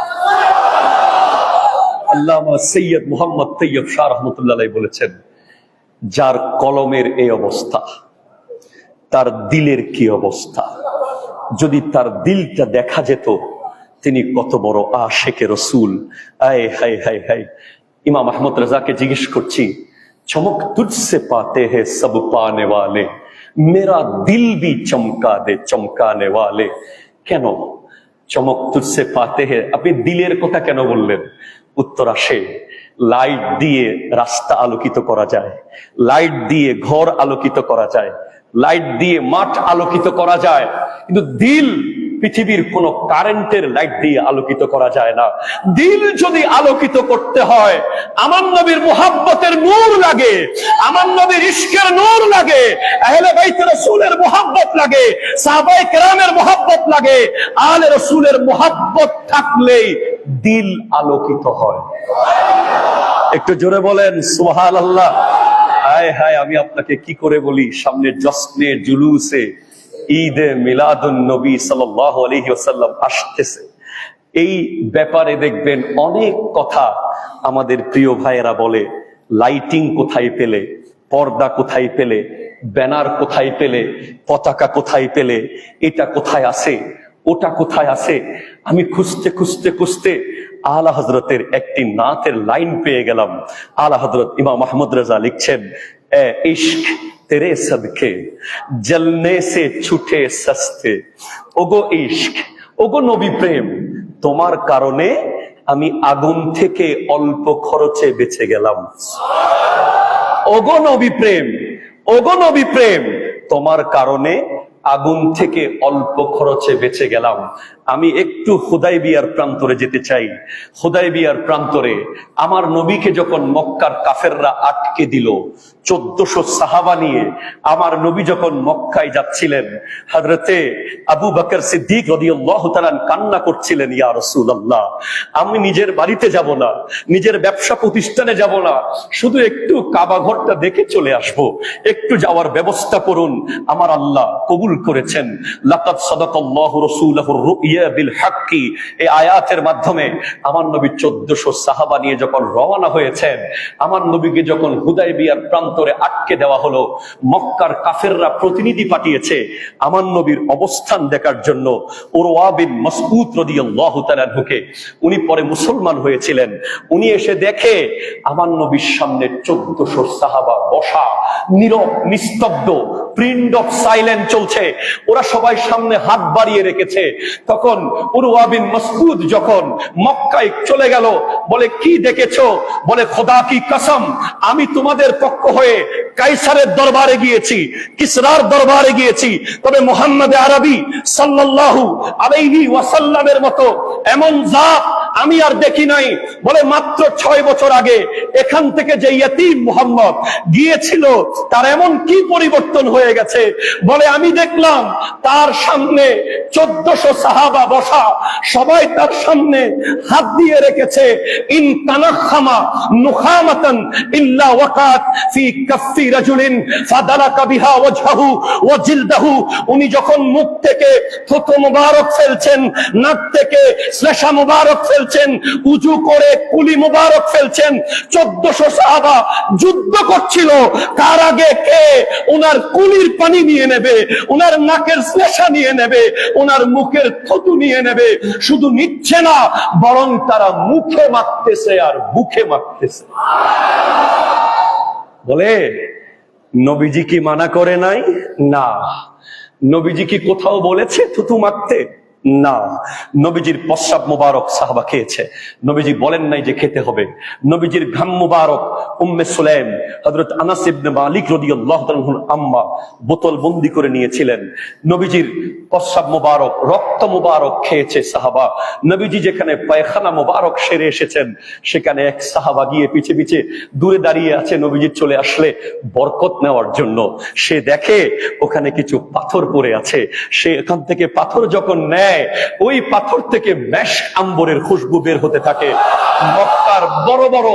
আল্লামা সৈয়দ মুহাম্মদ তৈয়ব শাহ রহমতুল্লাহ আলাইহি বলেছেন, যার কলমের এই অবস্থা তার দিলের কি অবস্থা। যদি তার দিলটা দেখা যেত তিনি কত বড় আশিকে রসুল। আয় হায় হায় হায়। ইমাম আহমদ রেজাকে জিজ্ঞেস করছি, চমক তুঝসে পাতে হে সব পানে ওয়ালে, মেরা দিল ভি চমকা দে চমকানে ওয়ালে। কেন চমক তুঝসে পাতে হে, আপনি দিলের কথা কেন বললেন? উত্তর আসে, লাইট দিয়ে রাস্তা আলোকিত করা যায়, লাইট দিয়ে ঘর আলোকিত করা যায়, লাইট দিয়ে মাঠ আলোকিত করা যায়, কিন্তু দিল পৃথিবীর কোন কারেন্টের লাইট দিয়ে আলোকিত করা যায় না। দিল যদি আলোকিত করতে হয় আমার নবীর মুহাব্বতের নূর লাগে, আমার নবীর ইশকের নূর লাগে, আহলে বাইত রাসূলের মুহাব্বত লাগে, সাহাবায়ে কেরামের মুহাব্বত লাগে। আলে রাসূলের মুহাব্বত থাকলেই দিল আলোকিত হয়। একটু জোরে বলেন সুবহানাল্লাহ। হায় হায়, আমি আপনাকে কি করে বলি, সামনে জশ্নে জুলুসে ঈদে মিলাদুন নবী সাল্লাল্লাহু আলাইহি ওয়াসাল্লাম আসতেছে। এই ব্যাপারে দেখবেন অনেক কথা আমাদের প্রিয় ভাইয়েরা বলে, লাইটিং কোথায় পেলে, পর্দা কোথায় পেলে, ব্যানার কোথায় পেলে, পতাকা কোথায় পেলে, এটা কোথায় আছে, ওটা কোথায় আছে। আমি খুঁজতে খুঁজতে খুঁজতে আলা হযরতের একটি নাতের লাইন পেয়ে গেলাম। আলা হযরত ইমাম আহমদ রেজা লিখছেন, এ ইশক তেরে সদকে জলনে সে ছুটে সস্তে। ওগো ইশক, ওগো নবী প্রেম, তোমার কারণে আমি আগুন থেকে অল্প খরচে বেঁচে গেলাম। ওগো নবী প্রেম, ওগো নবী প্রেম, তোমার কারণে আগুন থেকে অল্প খরচে বেঁচে গেলাম। আমি একটু হুদাইবিয়ার প্রান্তরে যেতে চাই। হুদাইবিয়ার প্রান্তরে আমার নবীকে যখন মক্কার কাফেররা আটকে দিল, 1400 সাহাবা নিয়ে আমার নবী যখন মক্কায় যাচ্ছিলেন, হযরতে আবু বকর সিদ্দিক রাদিয়াল্লাহু তাআলা কান্না করছিলেন, ইয়া রাসূলুল্লাহ, আমি নিজের বাড়িতে যাব না, নিজের ব্যবসা প্রতিষ্ঠানে যাব না, শুধু একটু কাবা ঘরটা দেখে চলে আসব, একটু যাওয়ার ব্যবস্থা করুন। আমার আল্লাহ কবুল করেছেন। লাকাদ সাদাকাল্লাহু রাসূলাহুর রুইয়া বিল হাক্কি, এই আয়াতের মাধ্যমে আমার নবী 1400 সাহাবা নিয়ে যখন রওনা হয়েছেন, আমার নবীকে যখন হুদাইবিয়ার প্রান্তরে আটকে দেওয়া হলো, মক্কার কাফেররা প্রতিনিধি পাঠিয়েছে আমার নবীর অবস্থান দেখার জন্য। উরওয়া বিন মাসউদ রাদিয়াল্লাহু তাআলা আনহুকে, উনি পরে মুসলমান হয়েছিলেন, উনি এসে দেখে আমার নবীর সামনে 1400 সাহাবা বসা, নীরব নিস্তব্ধ, প্রিন্ট অফ সাইলেন্ট চলছে, ওরা সবাই সামনে হাত বাড়িয়ে রেখেছে। তখন উরওয়া বিন মাসউদ যখন মক্কায় চলে গেল, বলে কি দেখেছো? বলে খোদা কি কসম, আমি তোমাদের পক্ষ হয়ে কাইসারের দরবারে গিয়েছি, কিসরার দরবারে গিয়েছি, তবে মুহাম্মদ আরবি সাল্লাল্লাহু আলাইহি ওয়াসাল্লামের মতো এমন জাত আমি আর দেখি নাই। বলে মাত্র 6 বছর আগে এখান থেকে যে ইয়তীম মুহাম্মদ গিয়েছিল তার এমন কি পরিবর্তন হয়ে গেছে। বলে আমি দেখলাম তার সামনে 1400 সাহাবা বসা, সবাই তার সামনে হাত দিয়ে রেখেছে। ইন তানাখামা নুখামাতান ইল্লা ওয়াকাত ফি কাফি রাজুলিন ফাদালাকা বিহা ওয়াজহাহু ওয়া জিলদাহু। উনি যখন মুখ থেকে থুতু মুবারক ফেলছেন, নাক থেকে শ্লেষা মুবারক ফেলছেন, উজু করে কুলি মুবারক ফেলছেন, 1400 সাহাবা যুদ্ধ করছিল, তার আগে কে ওনার কুলির পানি নিয়ে নেবে, ওনার নাকের শ্লেষা নিয়ে নেবে, ওনার মুখের থুতু নিয়ে নেবে। শুধু নিচ্ছে না, বরং তারা মুখে মাখতেছে আর বুকে মাখতেছে। বলে নবীজি কি মানা করে নাই? না। নবীজি কি কোথাও বলেছে থুতু মাখতে? না। নবীজির প্রস্রাব মুবারক সাহাবা খেয়েছে, নবীজি বলেন নাই যে খেতে হবে। নবীজির ঘাম মুবারক উম্মে সুলাইম হযরত আনাস ইবনে মালিক রাদিয়াল্লাহু তাআলা আম্মা বোতল বন্দি করে নিয়েছিলেন। নবীজির প্রস্রাব মুবারক, রক্ত মুবারক খেয়েছে সাহাবা। নবীজি যেখানে পায়খানা মুবারক সেরে এসেছেন, সেখানে এক সাহাবা গিয়ে পিছে পিছে দূরে দাঁড়িয়ে আছে, নবীজি চলে আসলে বরকত নেওয়ার জন্য। সে দেখে ওখানে কিছু পাথর পড়ে আছে, সে এখান থেকে পাথর যখন নেয়, ওই পাথর থেকে মেশ আম্বরের খুশবু বের হতে থাকে। মক্কার বড় বড়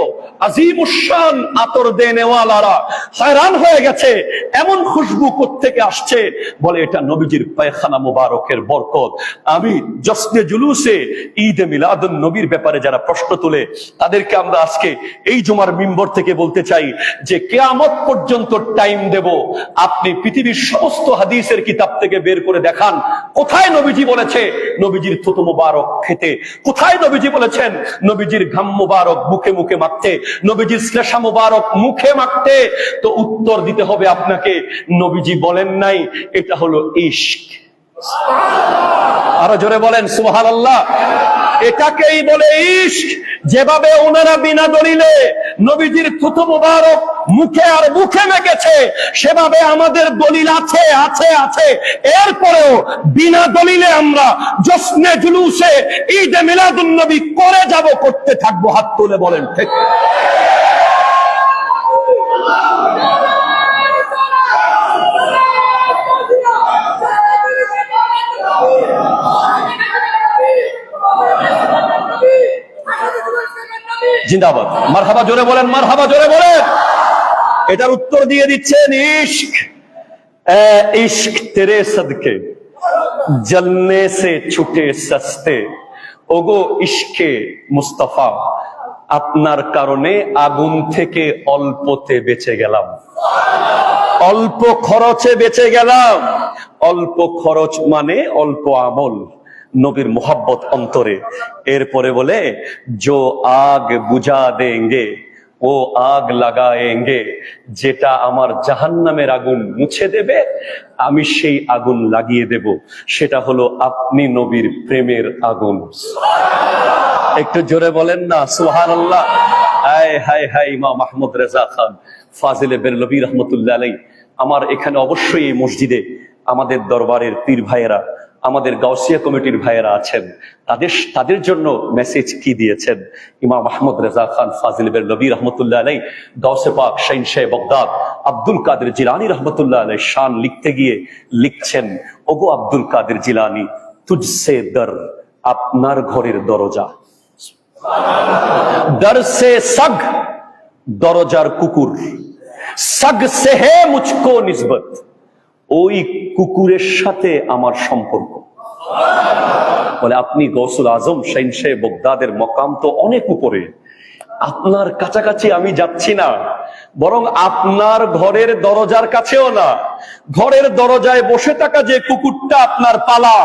আজিমুশান আতর দেনেওয়ালারা hayran হয়ে গেছে, এমন খুশবু কোত্থেকে আসছে। বলে এটা নবীজির পায়খানা মুবারকের বরকত। আমি জশ্নে জুলুসে ঈদে মিলাদুন নবীর ব্যাপারে যারা প্রশ্ন তোলে, তাদেরকে আমরা আজকে এই জুমার মিম্বর থেকে বলতে চাই যে কিয়ামত পর্যন্ত টাইম দেব। আপনি পৃথিবীর সমস্ত হাদিসের কিতাব থেকে বের করে দেখান কোথায় নবীজি বলেছে নবীজির থুতু মুবারক খেতে, কোথায় নবীজি বলেছেন নবীজির ঘাম মুবারক মুখে মুখে মাখতে, নবীজির শ্লেষা মুবারক মুখে মাখতে। তো উত্তর দিতে হবে আপনাকে, নবীজি বলেন নাই, এটা হলো ইশক। আরো জোরে বলেন সুবহানাল্লাহ। এটাকেই বলে ইশক। যেভাবে ওনারা বিনা দলিলে নবীজির থুতু মুবারক মুখে আর মুখে মেখেছে, সেভাবে আমাদের দলিল আছে আছে আছে। এরপরেও বিনা দলিলে আমরা জশ্নে জুলুসে ঈদে মিলাদুন নবী করে যাব, করতে থাকবো। হাত তুলে বলেন ঠিক। জিন্দাবাদ। মারহাবা জোরে বলেন, মারহাবা জোরে বলেন। এটার উত্তর দিয়ে দিচ্ছেন ইশক। ইশক তেরে সদকে জলনে সে ছুটে সস্তে। ওগো ইশকে মুস্তাফা, আপনার কারণে আগুন থেকে অল্পতে বেঁচে গেলাম, অল্প খরচে বেঁচে গেলাম। অল্প খরচ মানে অল্প আমল, নবীর মোহাব্বত অন্তরে। এরপরে বলে জো আগ বুঝা দেঙ্গে ও আগ লাগায়েঙ্গে, যেটা আমার জাহান্নামের আগুন মুছে দেবে আমি সেই আগুন লাগিয়ে দেব। সেটা হলো আপনি নবীর প্রেমের আগুন। একটু জোরে বলেন না সুবহানাল্লাহ। হায় হায় হায়। ইমাম মাহমুদ রেজা খান ফাজিলে বেরলভী রহমতুল্লাহ আলাইহি আমার এখানে অবশ্যই এই মসজিদে আমাদের দরবারের পীর ভাইয়েরা, আমাদের গাউসিয়া কমিটির ভাইয়েরা আছেন, তাদের জন্য মেসেজ কি দিয়েছেন ইমাম আহমদ রেজা খান ফাজিল বেরলভী রহমতুল্লাহ আলাইহি গাউসে পাক শাহিনশাহ বাগদাদ আব্দুল কাদের জিলানী রহমতুল্লাহ আলাইহি শান লিখতে গিয়ে লিখছেন, ওগো আব্দুল কাদের জিলানী, তুজসে দর, আপনার ঘরের দরজা, দর সে সগ, দরজার কুকুর, সগ সে হে মুঝকো নিসবত, ওই কুকুরের সাথে আমার সম্পর্ক। বলে আপনি গৌসুল আজম শাহিনশাহ বাগদাদের মকাম তো অনেক উপরে, আপনার কাছাকাছি আমি যাচ্ছি না, বরং আপনার ঘরের দরজার কাছেও না, ঘরের দরজায় বসে থাকা যে কুকুরটা আপনার পালা,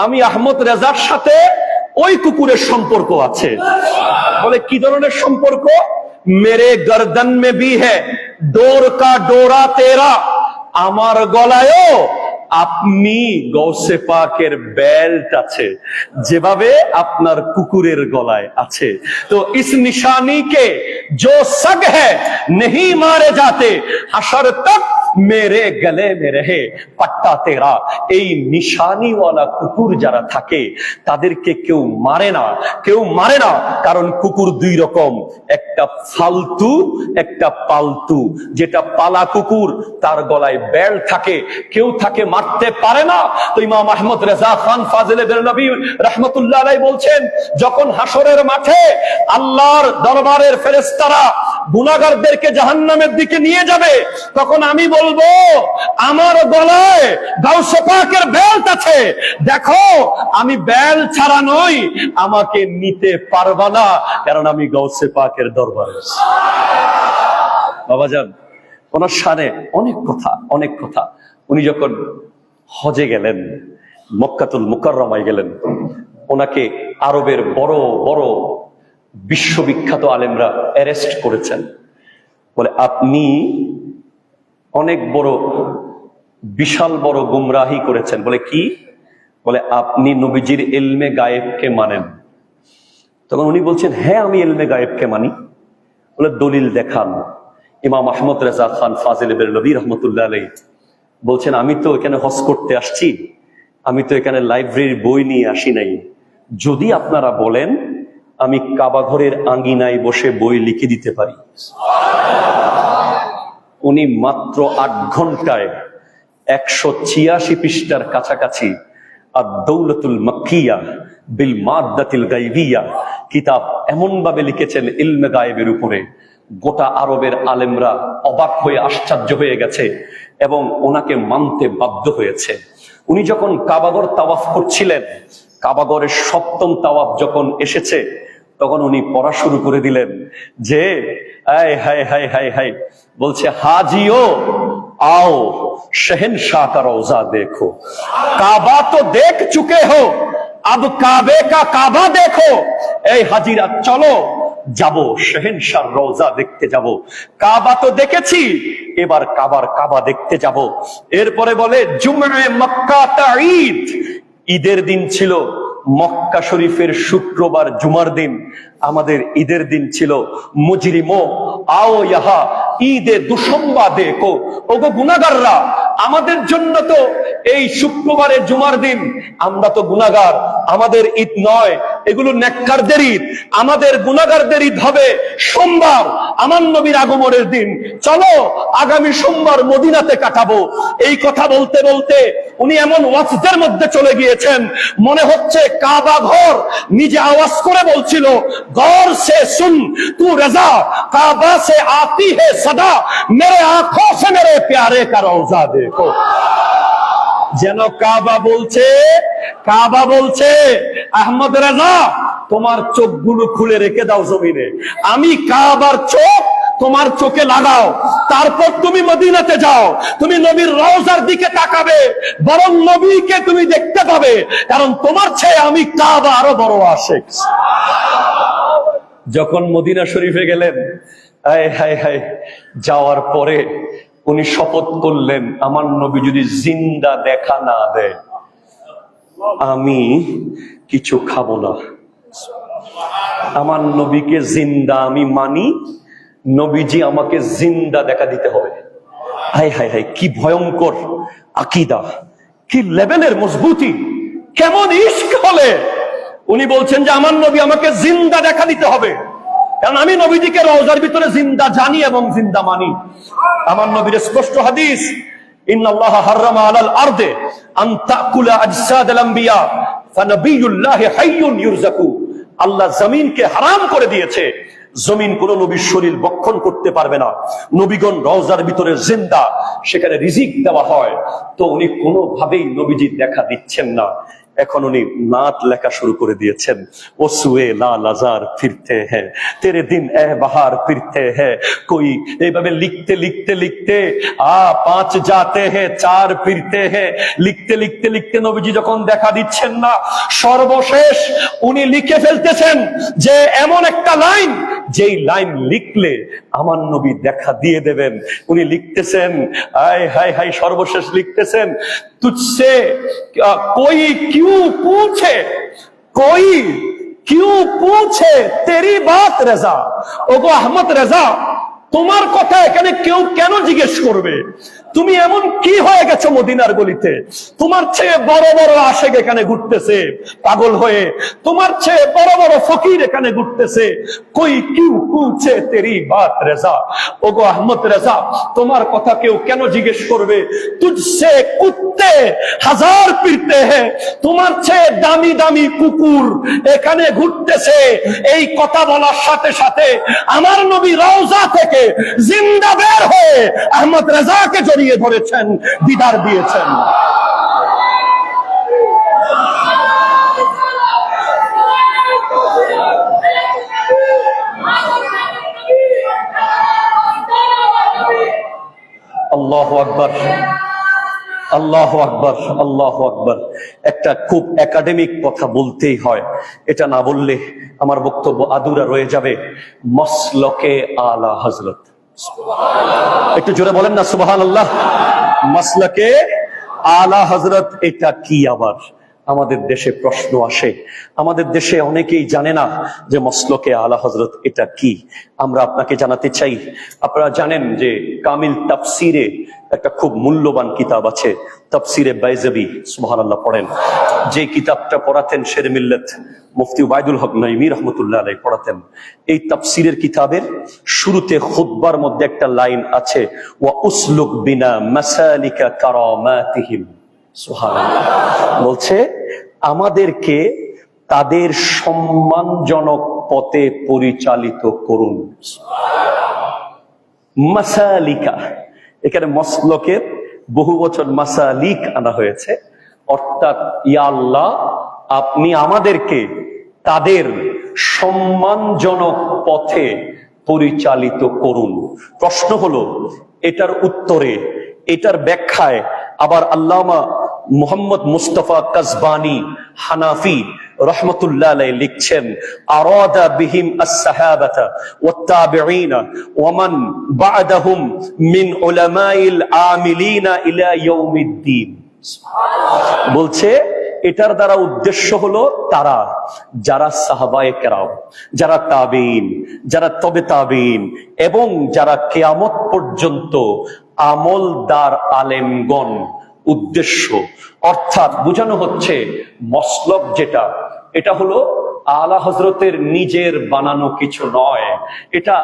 আমি আহমদ রেজার সাথে ওই কুকুরের সম্পর্ক আছে। বলে কি ধরনের সম্পর্ক? মেরে গর্দন মে ভি হ্যায় ডোর কা ডোরা তেরা, আমার গলায়ও আপনি গৌসে পাকের বেল্ট আছে, যেভাবে আপনার কুকুরের গলায় আছে। তো ইস নিশানি কে जो सग है नहीं मारे जाते हशर तक मेरे गले में रहे पट्टा तेरा। এই নিশানিওয়ালা কুকুর যারা থাকে তাদেরকে কেউ মারে না, কারণ কুকুর দুই রকম, একটা ফালতু একটা পালতু। যেটা পালা কুকুর তার গলায় বেল্ট থাকে, কেউ তাকে মারতে পারে না। তো ইমাম আহমদ রেজা খান ফাজিলে বেরলভী রাহমাতুল্লাহ আলাইহি বলছেন, যখন হাসরের মাঠে আল্লাহর দরবারের ফেরেশতারা গুনাহগারদেরকে জাহান্নামের দিকে নিয়ে যাবে, তখন আমি বলবো আমার গলায় গাউসে পাকের বেল্ট আছে, দেখো আমি বেল্ট ছাড়া নই, আমাকে নিতে পারবা না, কারণ আমি গাউসে পাকের দরবারে আছি। বাবাজান, ওনার শানে অনেক কথা। উনি যখন হজে গেলেন, মক্কাতুল মুকাররমায় গেলেন, ওনাকে আরবের বড় বড় বিশ্ববিখ্যাত আলেমরা অ্যারেস্ট করেছেন। বলে আপনি অনেক বড় বিশাল বড় গুমরাহি করেছেন। বলে কি? বলে আপনি নবীজির ইলমে গায়েবকে মানেন। তখন উনি বলছেন, হ্যাঁ আমি ইলমে গায়েবকে মানি। বলে দলিল দেখান। ইমাম আহমদ রেজা খান ফাজিলে বেরলভী রহমতুল্লাহ আলাইহি বলছেন, আমি তো এখানে হজ করতে আসছি, আমি তো এখানে লাইব্রেরির বই নিয়ে আসি নাই। যদি আপনারা বলেন আমি কাবা ঘরের আঙ্গিনায় বসে বই লিখে দিতে পারি। উনি মাত্র 8 ঘন্টায় 186 পৃষ্ঠার কাছাকাছি আদ-দৌলাতুল মাক্কিয়া বিল মাদ্দাতিল গায়বিয়া কিতাব এমন ভাবে লিখেছেন ইলমে গায়েবের উপরে, গোটা আরবের আলেমরা অবাক হয়ে আশ্চর্য হয়ে গেছে এবং ওনাকে মানতে বাধ্য হয়েছে। উনি যখন কাবাগর তাওয়াফ করছিলেন, কাবাগরের 7ম তাওয়াফ যখন এসেছে, তখন উনি পড়া শুরু করে দিলেন যে আয় হায় হায় হায় হায়, বলছে হাজিও आओ शहनशाह का रोजा देखो, काबा तो देख चुके हो अब काबे का काबा देखो। এই হাজিরা চলো যাবো শহনশাহ রওজা দেখতে যাব, কাবা তো দেখেছি এবার কাবার কাবা দেখতে যাব। এরপরে বলে জুমআ মক্কা ঈদ, ঈদের দিন ছিল মক্কা শরীফের শুক্রবার জুমার দিন, আমাদের ঈদের দিন ছিল মুজরিমো আও ইহা ঈদে দুশম্বা দেখো। ওগো গুনাহগাররা, আমাদের জন্য তো এই শুক্রবারে জুমার দিন, আমরা তো গুনাহগার, আমাদের ঈদ নয়, এগুলো নেককারদের ঈদ। আমাদের গুনাহগারদের ঈদ হবে সোমবার, আমার নবীর আগমনের দিন। চলো আগামী সোমবার মদিনাতে কাটাবো। এই কথা বলতে বলতে উনি এমন ওয়াজদের মধ্যে চলে গিয়েছেন, মনে হচ্ছে কাবা ঘর নিজে আওয়াজ করে বলছিল, गौर से सुन तू रजा काबा से आती है सदा, मेरे आंखों से मेरे प्यारे का रौजा देखो। যেন কাবা বলছে আহমদ রেজা তোমার চোখগুলো খুলে রেখে দাও জমিনে, আমি কাবার চোখ তোমার চোখে লাগাও, তারপর তুমি মদিনাতে যাও, তুমি নবীর রওজার দিকে তাকাবে, বরং নবীকে তুমি দেখতে পাবে, কারণ তোমার চেয়ে আমি কাবা আরো বড় আশিক। যখন মদিনা শরীফে গেলেন, হায় হায় হায়, যাওয়ার পরে উনি শপথ করলেন, আমার নবী যদি জিন্দা দেখা না দেয় আমি কিছু খাবো না। আমার নবীকে জিন্দা আমি মানি, নবীজি আমাকে জিন্দা দেখা দিতে হবে। হায় হায় হায়, কি ভয়ঙ্কর আকীদা, কি লেভেলের মজবুতি, কেমন ইশক হলে উনি বলছেন যে আমার নবী আমাকে জিন্দা দেখা দিতে হবে, কারণ আমি নবীজিকে রওজার ভিতরে জিন্দা জানি এবং জিন্দা মানি। আমার নবীর স্পষ্ট হাদিস, ইন্নাল্লাহ হারামা আলাল আরদে আন তাকুলা আজসাদাল আম্বিয়া ফানাবিয়ুল্লাহি হাইয়ুন ইউরযাকু। আল্লাহ জমিনকে হারাম করে দিয়েছে, জমিন কোন নবীর শরীর ভক্ষণ করতে পারবে না, নবীগণ রওজার ভিতরে জিন্দা, সেখানে রিজিক দেওয়া হয়। তো উনি কোনোভাবেই নবীজি দেখা দিচ্ছেন না। এখন উনি নাত লেখা শুরু করে দিয়েছেন, ও সুয়ে লা লাজার ফিরতে হ্যাঁ তেরে দিন এ বাহার ফিরতে হ্যাঁ কোই। এইভাবে লিখতে লিখতে লিখতে 5 जाते हैं 4 ফিরতে হ্যাঁ, লিখতে লিখতে লিখতে নবীজি যখন দেখা দিচ্ছেন না, সর্বশেষ উনি লিখে ফেলতেছেন যে এমন একটা লাইন যেই লাইন লিখলে আমার নবী দেখা দিয়ে দেবেন। উনি লিখতেছেন, আয় হায় হায়, সর্বশেষ লিখতেছেন, তুঝসে কোই কিউ পুছে, কোই কিউ পুছে তেরি বাত রেজা। ওগো আহমদ রেজা, তোমার কথা এখানে কেউ কেন জিজ্ঞেস করবে? তুমি এমন কি হয়ে গেছো মদিনার গলিতে? তোমার চেয়ে বড় বড় আশেক এখানে ঘুরতেছে পাগল হয়ে, তোমার চেয়ে বড় বড় ফকির এখানে ঘুরতেছে। কই কিউ পুছে তেরি বাত রেজা। ওগো আহমদ রেজা, তোমার কথা কেউ কেন জিজ্ঞেস করবে? তুঝসে কুত্তে হাজার ফিরতে হ্যাঁ, তোমার চেয়ে দামি দামি কুকুর এখানে ঘুরতেছে। এই কথা বলার সাথে সাথে আমার নবী রওজা থেকে জিন্দা বের হয়ে আহমদ রেজাকে জড়িয়ে ধরেছেন, দিদার দিয়েছেন। আল্লাহু আকবার, আল্লাহু আকবার, আল্লাহু আকবার। একটা খুব একাডেমিক কথা বলতেই হয়, এটা না বললে আমার বক্তব্য আধুরা রয়ে যাবে। মসলকে আলা হযরত, একটু জোরে বলেন না সুবহানাল্লাহ। মাসলাকে আলা হযরত এটা কি? আবার আমাদের দেশে প্রশ্ন আসে, আমাদের দেশে অনেকেই জানে না যে মসলকে আলা হযরত এটা কি। আমরা আপনাকে জানাতে চাই। আপনারা জানেন যে কামিল তাফসিরে একটা খুব মূল্যবান কিতাব আছে, তাফসিরে বাইজাবি, সুবহানাল্লাহ পড়েন। যে কিতাবটা পড়াতেন শের মিল্লাত মুফতি উবাইদুল হক নাইমি রহমতুল্লাহ আলাইহি পড়াতেন। এই তাফসিরের কিতাবের শুরুতে খুতবার মধ্যে একটা লাইন আছে, ওয়া উসলুক বিনা মাসালিকা কারামাতিহিম। সুবহানাল্লাহ বলছে, আমাদেরকে তাদের সম্মানজনক পথে পরিচালিত করুন। মাসালিকা, এখানে মসলকের বহু বচন মাসালিক আনা হয়েছে, অর্থাৎ ইয়া আল্লাহ আপনি আমাদেরকে তাদের সম্মানজনক পথে পরিচালিত করুন। প্রশ্ন হলো, এটার উত্তরে, এটার ব্যাখ্যায় আবার আল্লামা মুহাম্মদ মুস্তাফা কাজবানি হানাফি রহমতুল্লাহ আলাইহি লিখছেন, আরাদা বিহিম আস-সাহাবাতা ওয়াত-তাবিঈনা ওয়া মান বা'দাহুম মিন উলামাইল আমিলিনা ইলা ইয়াউমিদ্দিন। বলছে এটার দ্বারা উদ্দেশ্য হলো তারা যারা সাহাবায়ে কেরাম, যারা তাবিঈন, যারা তবে তাবিঈন এবং যারা কিয়ামত পর্যন্ত আমলদার আলেমগণ উদ্দেশ্য। অর্থাৎ বোঝানো হচ্ছে মসলক যেটা, এটা হলো আলা হযরতের নিজের বানানো কিছু নয়। এটা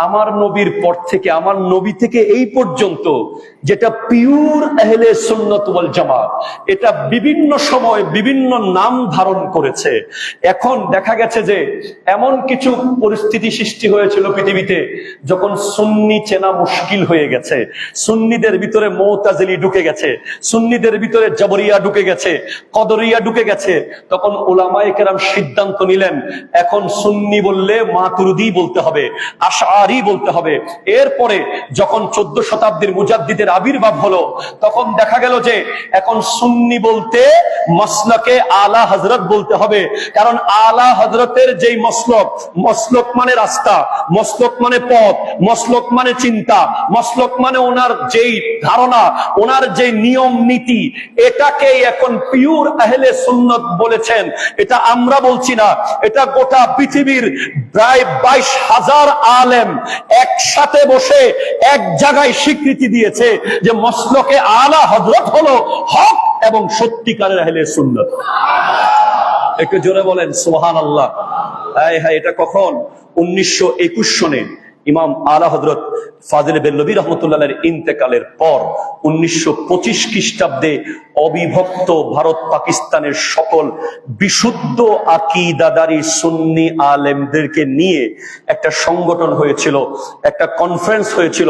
আমার নবীর পর থেকে, আমার নবী থেকে এই পর্যন্ত যেটা পিওর আহলে সুন্নাত ওয়াল জামাত, এটা বিভিন্ন সময় বিভিন্ন নাম ধারণ করেছে। এখন দেখা গেছে যে এমন কিছু পরিস্থিতি সৃষ্টি হয়েছিল পৃথিবীতে যখন সুন্নি চেনা মুশকিল হয়ে গেছে, সুন্নিদের ভিতরে মুতাজিলি ঢুকে গেছে, সুন্নিদের ভিতরে জাবরিয়া ঢুকে গেছে, কদরিয়া ঢুকে গেছে, তখন উলামায়ে কেরাম সিদ্ধান্ত নিলেন এখন সুন্নি বললে মাতুরিদি বলতে হবে, আশআরি বলতে হবে। এরপরে যখন 14 শতাব্দীর মুজাদ্দিদের আবির্ভাব হলো, তখন দেখা গেল যে এখন সুন্নি বলতে মাসলাকে আলা হযরত বলতে হবে। কারণ আলা হযরতের যেই মসলক, মসলক মানে রাস্তা, মসলক মানে পথ, মসলক মানে চিন্তা, মসলক মানে ওনার যেই ধারণা, ওনার যে নিয়ম নীতি, এটাকেই এখন পিওর আহলে সুন্নাত বলেছেন। এটা আমরা বলছি না, এটা গোটা পৃথিবীর প্রায় 22,000 আলেম একসাথে বসে এক জায়গায় স্বীকৃতি দিয়েছে যে মসলকে আলা হযরত হলো হক এবং সত্যিকারের আহলে সুন্নাত। একটু জোরে বলেন সুবহানাল্লাহ। হ্যাঁ, এটা কখন? 1921 সনে ইমাম আলা হযরত ফাজিল বেল্লভী রহমতুল্লাহ আলাইহির ইন্তেকালের পর 1925 খ্রিস্টাব্দে অবিভক্ত ভারত পাকিস্তানের সকল বিশুদ্ধ আকীদাদারী সুন্নি আলেমদেরকে নিয়ে একটা সংগঠন হয়েছিল, একটা কনফারেন্স হয়েছিল,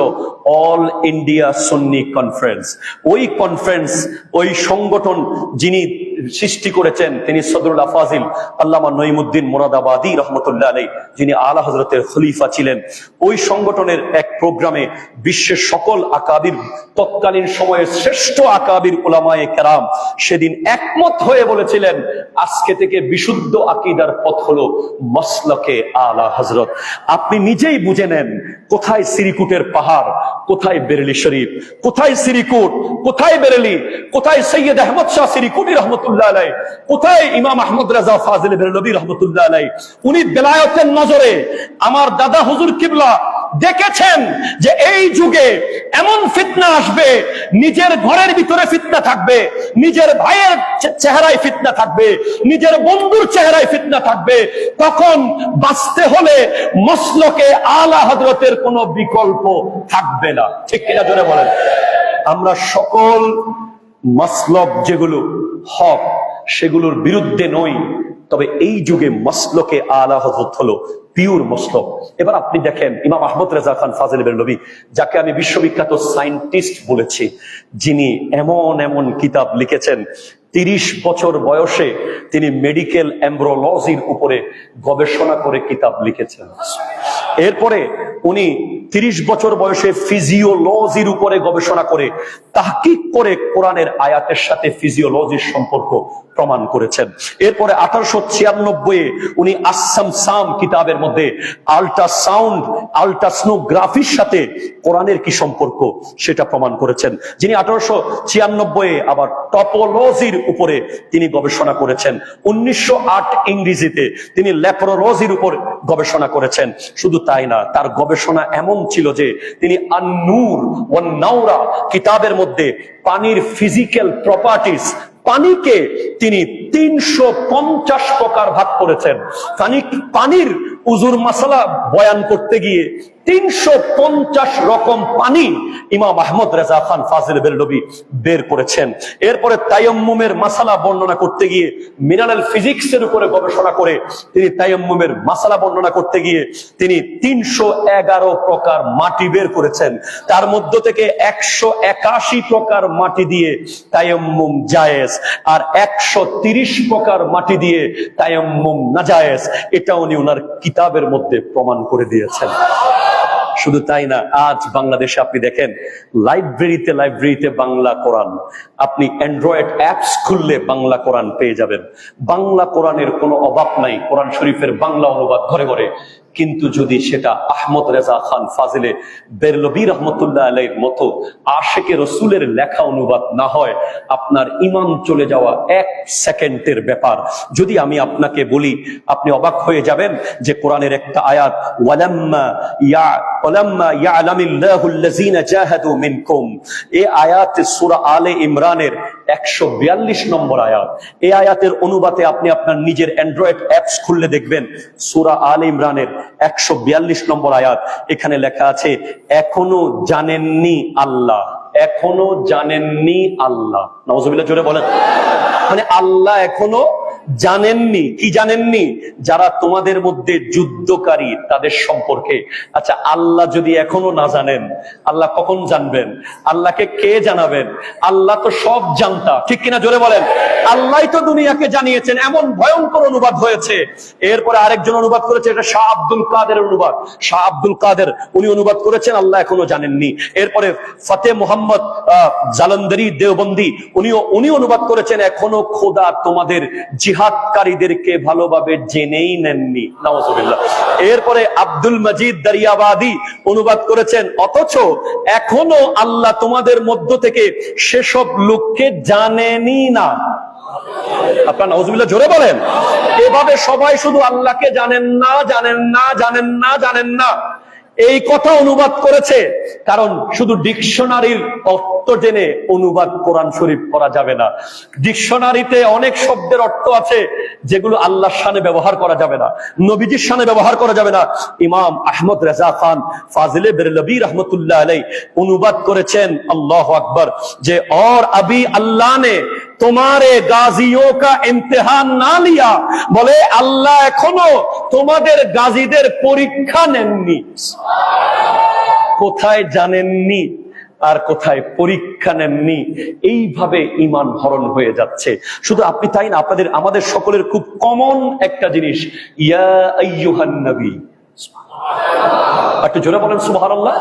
অল ইন্ডিয়া সুন্নি কনফারেন্স। ওই কনফারেন্স, ওই সংগঠন যিনি সৃষ্টি করেছেন তিনি সদরুল আফাজিল আল্লামা নঈমুদ্দিন মুরাদাবাদী রহমতুল্লাহ আলাইহি, যিনি আলা হযরতের খলিফা ছিলেন। ওই সংগঠনের এক প্রোগ্রামে বিশ্বের সকল আকাবির, তৎকালীন সময়ের শ্রেষ্ঠ আকাবির উলামায়ে কেরাম সেদিন একমত হয়ে বলেছিলেন, আজকে থেকে বিশুদ্ধ আকীদার পথ হলো মাসলাকে আলা হযরত। আপনি নিজেই বুঝে নেন, কোথায় সিরিকুটের পাহাড়, কোথায় বেরেলি শরীফ, কোথায় সিরিকুট, কোথায় বেরেলি, কোথায় সৈয়দ আহমদ শাহ সিরিকুটি রহমতুল্লাহ আলাইহি, কোথায় ইমাম আহমদ রাজা ফাজিল বেরেলভী রহমতুল্লাহ আলাইহি। উনি বেলায়েতের নজরে আমার দাদা হুজুর কিবলা দেখেছেন যে এই যুগে এমন ফিতনা আসবে, নিজের ঘরের ভিতরে ফিতনা থাকবে, নিজের ভাইয়ের চেহারায় ফিতনা থাকবে, নিজের বন্ধুর চেহারায় ফিতনা থাকবে। তখন বাঁচতে হলে মাসলকে আলা হযরতের কোনো বিকল্প থাকবে না। ঠিক কিনা জোরে বলেন? আমরা সকল মাসলক যেগুলো হক সেগুলোর বিরুদ্ধে নই, তবে এই যুগে মাসলকে আলা হযরত হলো পিওর মাসলক। এবার আপনি দেখেন ইমাম আহমদ রেজা খান ফাজিল বেরলভী, যাকে আমি বিশ্ববিখ্যাত সায়েন্টিস্ট বলেছি, যিনি এমন এমন কিতাব লিখেছেন, 30 বছর বয়সে তিনি মেডিকেল এমব্রোলজির উপরে গবেষণা করে কিতাব লিখেছেন। এরপরে উনি 30 বছর বয়সে ফিজিওলজির উপরে গবেষণা করে তাহকিক করে কোরআনের আয়াতের সাথে ফিজিওলজির সম্পর্ক প্রমাণ করেছেন। এরপরে 1896 উনি আসাম সাম কিতাবের মধ্যে আল্ট্রাসাউন্ড, আল্ট্রাসনোগ্রাফির সাথে কোরআনের কি সম্পর্ক সেটা প্রমাণ করেছেন। যিনি 1896 আবার টপোলজির উপরে তিনি গবেষণা করেছেন। 1908 ইংরেজিতে তিনি লেপ্রোলজির উপর গবেষণা করেছেন। শুধু তাই না, তার গবেষণা এমন ছিল যে তিনি আন-নূর ওয়ান নাওরা কিতাবের মধ্যে পানির ফিজিক্যাল প্রপার্টিজ, পানিকে তিনি 350 প্রকার ভাগ করেছেন। পানির উজুর মাসালা বয়ান করতে গিয়ে 350 রকম পানি ইমাম আহমদ রেজা খান ফাজিল বেরলভী বের করেছেন। এরপরে তায়াম্মুমের মাসালা বর্ণনা করতে গিয়ে মিনারেল ফিজিক্সের উপরে গবেষণা করে তিনি তায়াম্মুমের মাসালা বর্ণনা করতে গিয়ে তিনি 311 প্রকার মাটি বের করেছেন। তার মধ্য থেকে 181 প্রকার মাটি দিয়ে তায়াম্মুম জায়েজ, আর 130 প্রকার মাটি দিয়ে তায়াম্মুম নাজায়েজ। এটা উনি ওনার কিতাবের মধ্যে প্রমাণ করে দিয়েছেন। শুধু তাই না, আজ বাংলাদেশে আপনি দেখেন লাইব্রেরিতে বাংলা কোরআন, আপনি অ্যান্ড্রয়েড অ্যাপস খুললে বাংলা কোরআন পেয়ে যাবেন। বাংলা কোরআনের কোনো অভাব নাই, কোরআন শরীফের বাংলা অনুবাদ ঘরে ঘরে। কিন্তু যদি সেটা আহমদ রেজা খান ফাজিলে বেরলভী রহমতুল্লাহ আলাইহির মতো আশেকে রসুলের লেখা অনুবাদ না হয়, আপনার ঈমান চলে যাওয়া 1 সেকেন্ডের ব্যাপার। যদি আমি আপনাকে বলি, আপনি অবাক হয়ে যাবেন যে কোরআনের একটা আয়াত, ওয়ালাম্মা ইয়ালামিল্লাহুল্লাযীনা জাহাদু মিনকুম, এই আয়াত সূরা আলে ইমরানের 142 নম্বর আয়াত। এই আয়াতের অনুবাদে আপনি আপনার নিজের অ্যান্ড্রয়েড অ্যাপস খুললে দেখবেন সূরা আলে ইমরানের 142 নম্বর আয়াত। এখানে লেখা আছে, এখনো জানেননি আল্লাহ, এখনো জানেননি আল্লাহ। নাউজুবিল্লাহ, জোরে বলেন। মানে আল্লাহ এখনো জানেননি। কি জানেননি? যারা তোমাদের মধ্যে যুদ্ধকারী তাদের সম্পর্কে। আচ্ছা, আল্লাহ যদি এখনো না জানেন, আল্লাহ কখন জানবেন? আল্লাহকে কে জানাবেন? আল্লাহ তো সব জানতা, ঠিক কিনা জোরে বলেন। আল্লাহই তো দুনিয়াকে জানিয়েছেন। এমন ভয়ঙ্কর অনুবাদ হয়েছে। এরপরে আরেকজন অনুবাদ করেছে, এটা শাহ আব্দুল কাদের অনুবাদ। শাহ আব্দুল কাদের উনি অনুবাদ করেছেন, আল্লাহ এখনো জানেননি। এরপরে ফতে মোহাম্মদ জালন্দরি দেওবন্দি উনি অনুবাদ করেছেন, এখনো খোদা তোমাদের জিহাদকারীদেরকে ভালোভাবে জেনেই নেননি। নাউজুবিল্লাহ। এরপরে আব্দুল মজিদ দরিয়াবাদী অনুবাদ করেছেন, অথচ এখনো আল্লাহ তোমাদের মধ্য থেকে সেসব লোককে জানেনি না। আপনার নাউজুবিল্লাহ, জোরে বলেন। এভাবে সবাই শুধু আল্লাহকে জানেন না, জানেন না, জানেন না, জানেন না, এই কথা অনুবাদ করেছে। কারণ শুধু ডিকশনারির অর্থ জেনে অনুবাদ কোরআন শরীফ করা যাবে না। ডিকশনারিতে অনেক শব্দের অর্থ আছে যেগুলো আল্লাহর শানে ব্যবহার করা যাবে না, নবীজির শানে ব্যবহার করা যাবে না। ইমাম আহমদ রেজা খান ফাজিলে বেরলভী রহমতুল্লাহ আলাইহি অনুবাদ করেছেন, আল্লাহু আকবার, যে और अभी अल्लाह ने তোমারে গাজিও কা ইমতিহান না লিয়া, বলে আল্লাহ এখনো তোমাদের গাজীদের পরীক্ষা নেননি। কোথায় জানেননি? আর কোথায় পরীক্ষা নেননি, এইভাবে ঈমান হরণ হয়ে যাচ্ছে। শুধু আপনি তাই না, আমাদের সকলের খুব কমন একটা জিনিস, ইয়া আইয়ুহান নবী। একটু জোরে বলেন সুবহানাল্লাহ।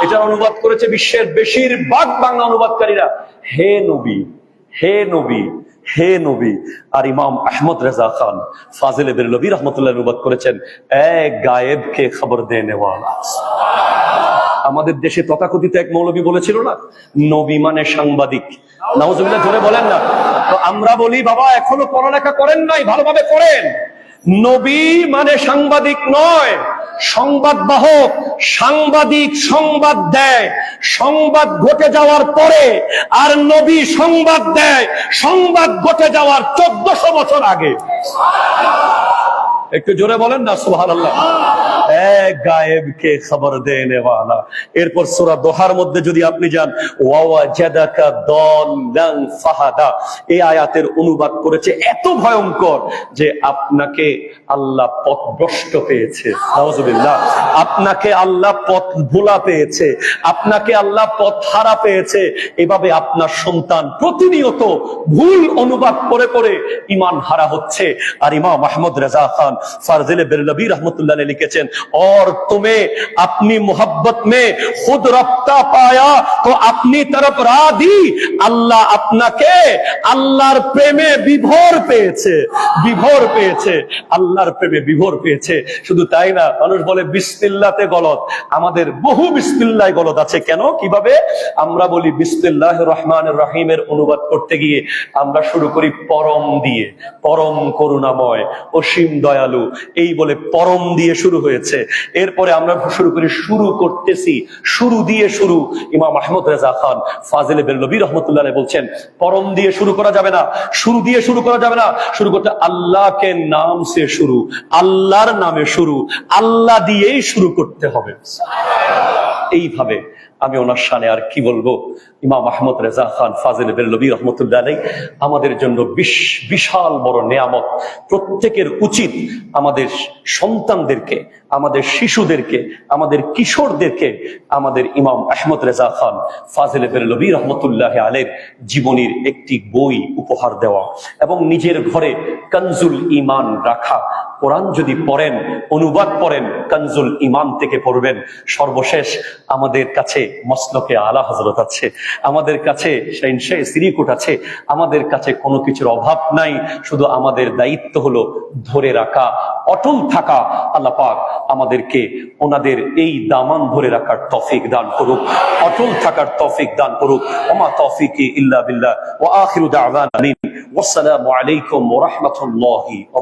এটার অনুবাদ করেছে বিশ্বের বেশিরভাগ বাংলা অনুবাদকারীরা হে নবী, হে নবী, হে নবী। আর ইমাম আহমদ রেজা খান ফাজিল বেরলভী রহমতুল্লাহ অনুবাদ করেছেন এ গায়েব কে খবর দেনে ওয়ালা। আমাদের দেশে তথাকথিত এক মৌলবী বলেছিল না, নবী মানে সাংবাদিক। নাউজুবিল্লাহ, জোরে বলেন না। তো আমরা বলি বাবা এখনো পড়ালেখা করেন নাই, ভালোভাবে করেন। নবী মানে সাংবাদিক নয়, সংবাদ বাহক। সাংবাদিক সংবাদ দেয় সংবাদ ঘটে যাওয়ার পরে, আর নবী সংবাদ দেয় সংবাদ ঘটে যাওয়ার 1400 বছর আগে। একটু জোরে বলেন না সুবহানাল্লাহ। গায়েব কে খবর দেনে ওয়ালা। এরপর সূরা দোহার মধ্যে যদি আপনি যান, ওয়াওয়াজাদাকা দাল্লান ফাহাদা, এই আয়াতের অনুবাদ করেছে এত ভয়ঙ্কর যে আপনাকে আল্লাহ পথভ্রষ্ট পেয়েছে, নাউজুবিল্লাহ। আপনাকে আল্লাহ পথ ভোলা পেয়েছে, আপনাকে আল্লাহ পথ হারা পেয়েছে। এভাবে আপনার সন্তান প্রতিনিয়ত ভুল অনুবাদ করে করে ঈমান হারা হচ্ছে। আর ইমাম আহমদ রেজা খান ফাজিল বেরলভী रहमतुल्लाह ने लिखेছেন, और तुम्हें अपनी मोहब्बत में खुद रफ्ता पाया तो अपनी तरफ राह दी। আল্লাহ আপনাকে আল্লাহর প্রেমে বিভোর পেয়েছে, বিভোর পেয়েছে, আল্লাহর প্রেমে বিভোর পেয়েছে। শুধু তাই না, মানুষ বলে বিসমিল্লাহতে গলত। আমাদের বহু বিসমিল্লাহ গলত আছে। কেন, কিভাবে? আমরা বলি বিসমিল্লাহির রহমানির রহিমের অনুবাদ করতে গিয়ে আমরা শুরু করি পরম দিয়ে, পরম করুণাময়, অসীম দয়ালু, এই বলে পরম দিয়ে শুরু হয়েছে। এরপরে আমরা শুরু করি, শুরু করতেছি, শুরু দিয়ে শুরু। ইমাম আহমদ রেজা খান ফাজিল বেরলভী রহমতুল্লাহ বলছেন পরম দিয়ে শুরু করা যাবে না, শুরু দিয়ে শুরু করা যাবে না। শুরু করতে আল্লাহকে নাম সে শুরু, আল্লাহর নামে শুরু, আল্লাহ দিয়েই শুরু করতে হবে। এইভাবে আমি ওনার শানে আর কি বলবো। ইমাম আহমদ রেজা খান ফাজিল বেরলভী রহমতুল্লাহ আলাইহি আমাদের জন্য বিশাল বড় নেয়ামত। প্রত্যেকের উচিত আমাদের সন্তানদেরকে, আমাদের শিশুদেরকে, আমাদের কিশোরদেরকে আমাদের ইমাম আহমদ রেজা খান ফাজিল বেরলভী রহমতুল্লাহ আলাইহির জীবনীর একটি বই উপহার দেওয়া এবং নিজের ঘরে কনজুল ঈমান রাখা। কোরআন যদি পড়েন, অনুবাদ পড়েন, কনজুল ঈমান থেকে পড়বেন। সর্বশেষ আমাদের কাছে মসলকে আলা হযরত আছে, আমাদের কাছে শাইনশাহ সিরিকুট আছে, আমাদের কাছে কোনো কিছুর অভাব নাই। শুধু আমাদের দায়িত্ব হলো ধরে রাখা, অটল থাকা। আল্লাহ পাক আমাদেরকে ওনাদের এই দামান ধরে রাখার তৌফিক দান করুক, অটল থাকার তৌফিক দান করুক। ওমা তৌফিকি ইল্লা বিল্লাহ ওয়া আখিরু দাওয়ানা ওয়াসসালামু আলাইকুম ওয়া রাহমাতুল্লাহি।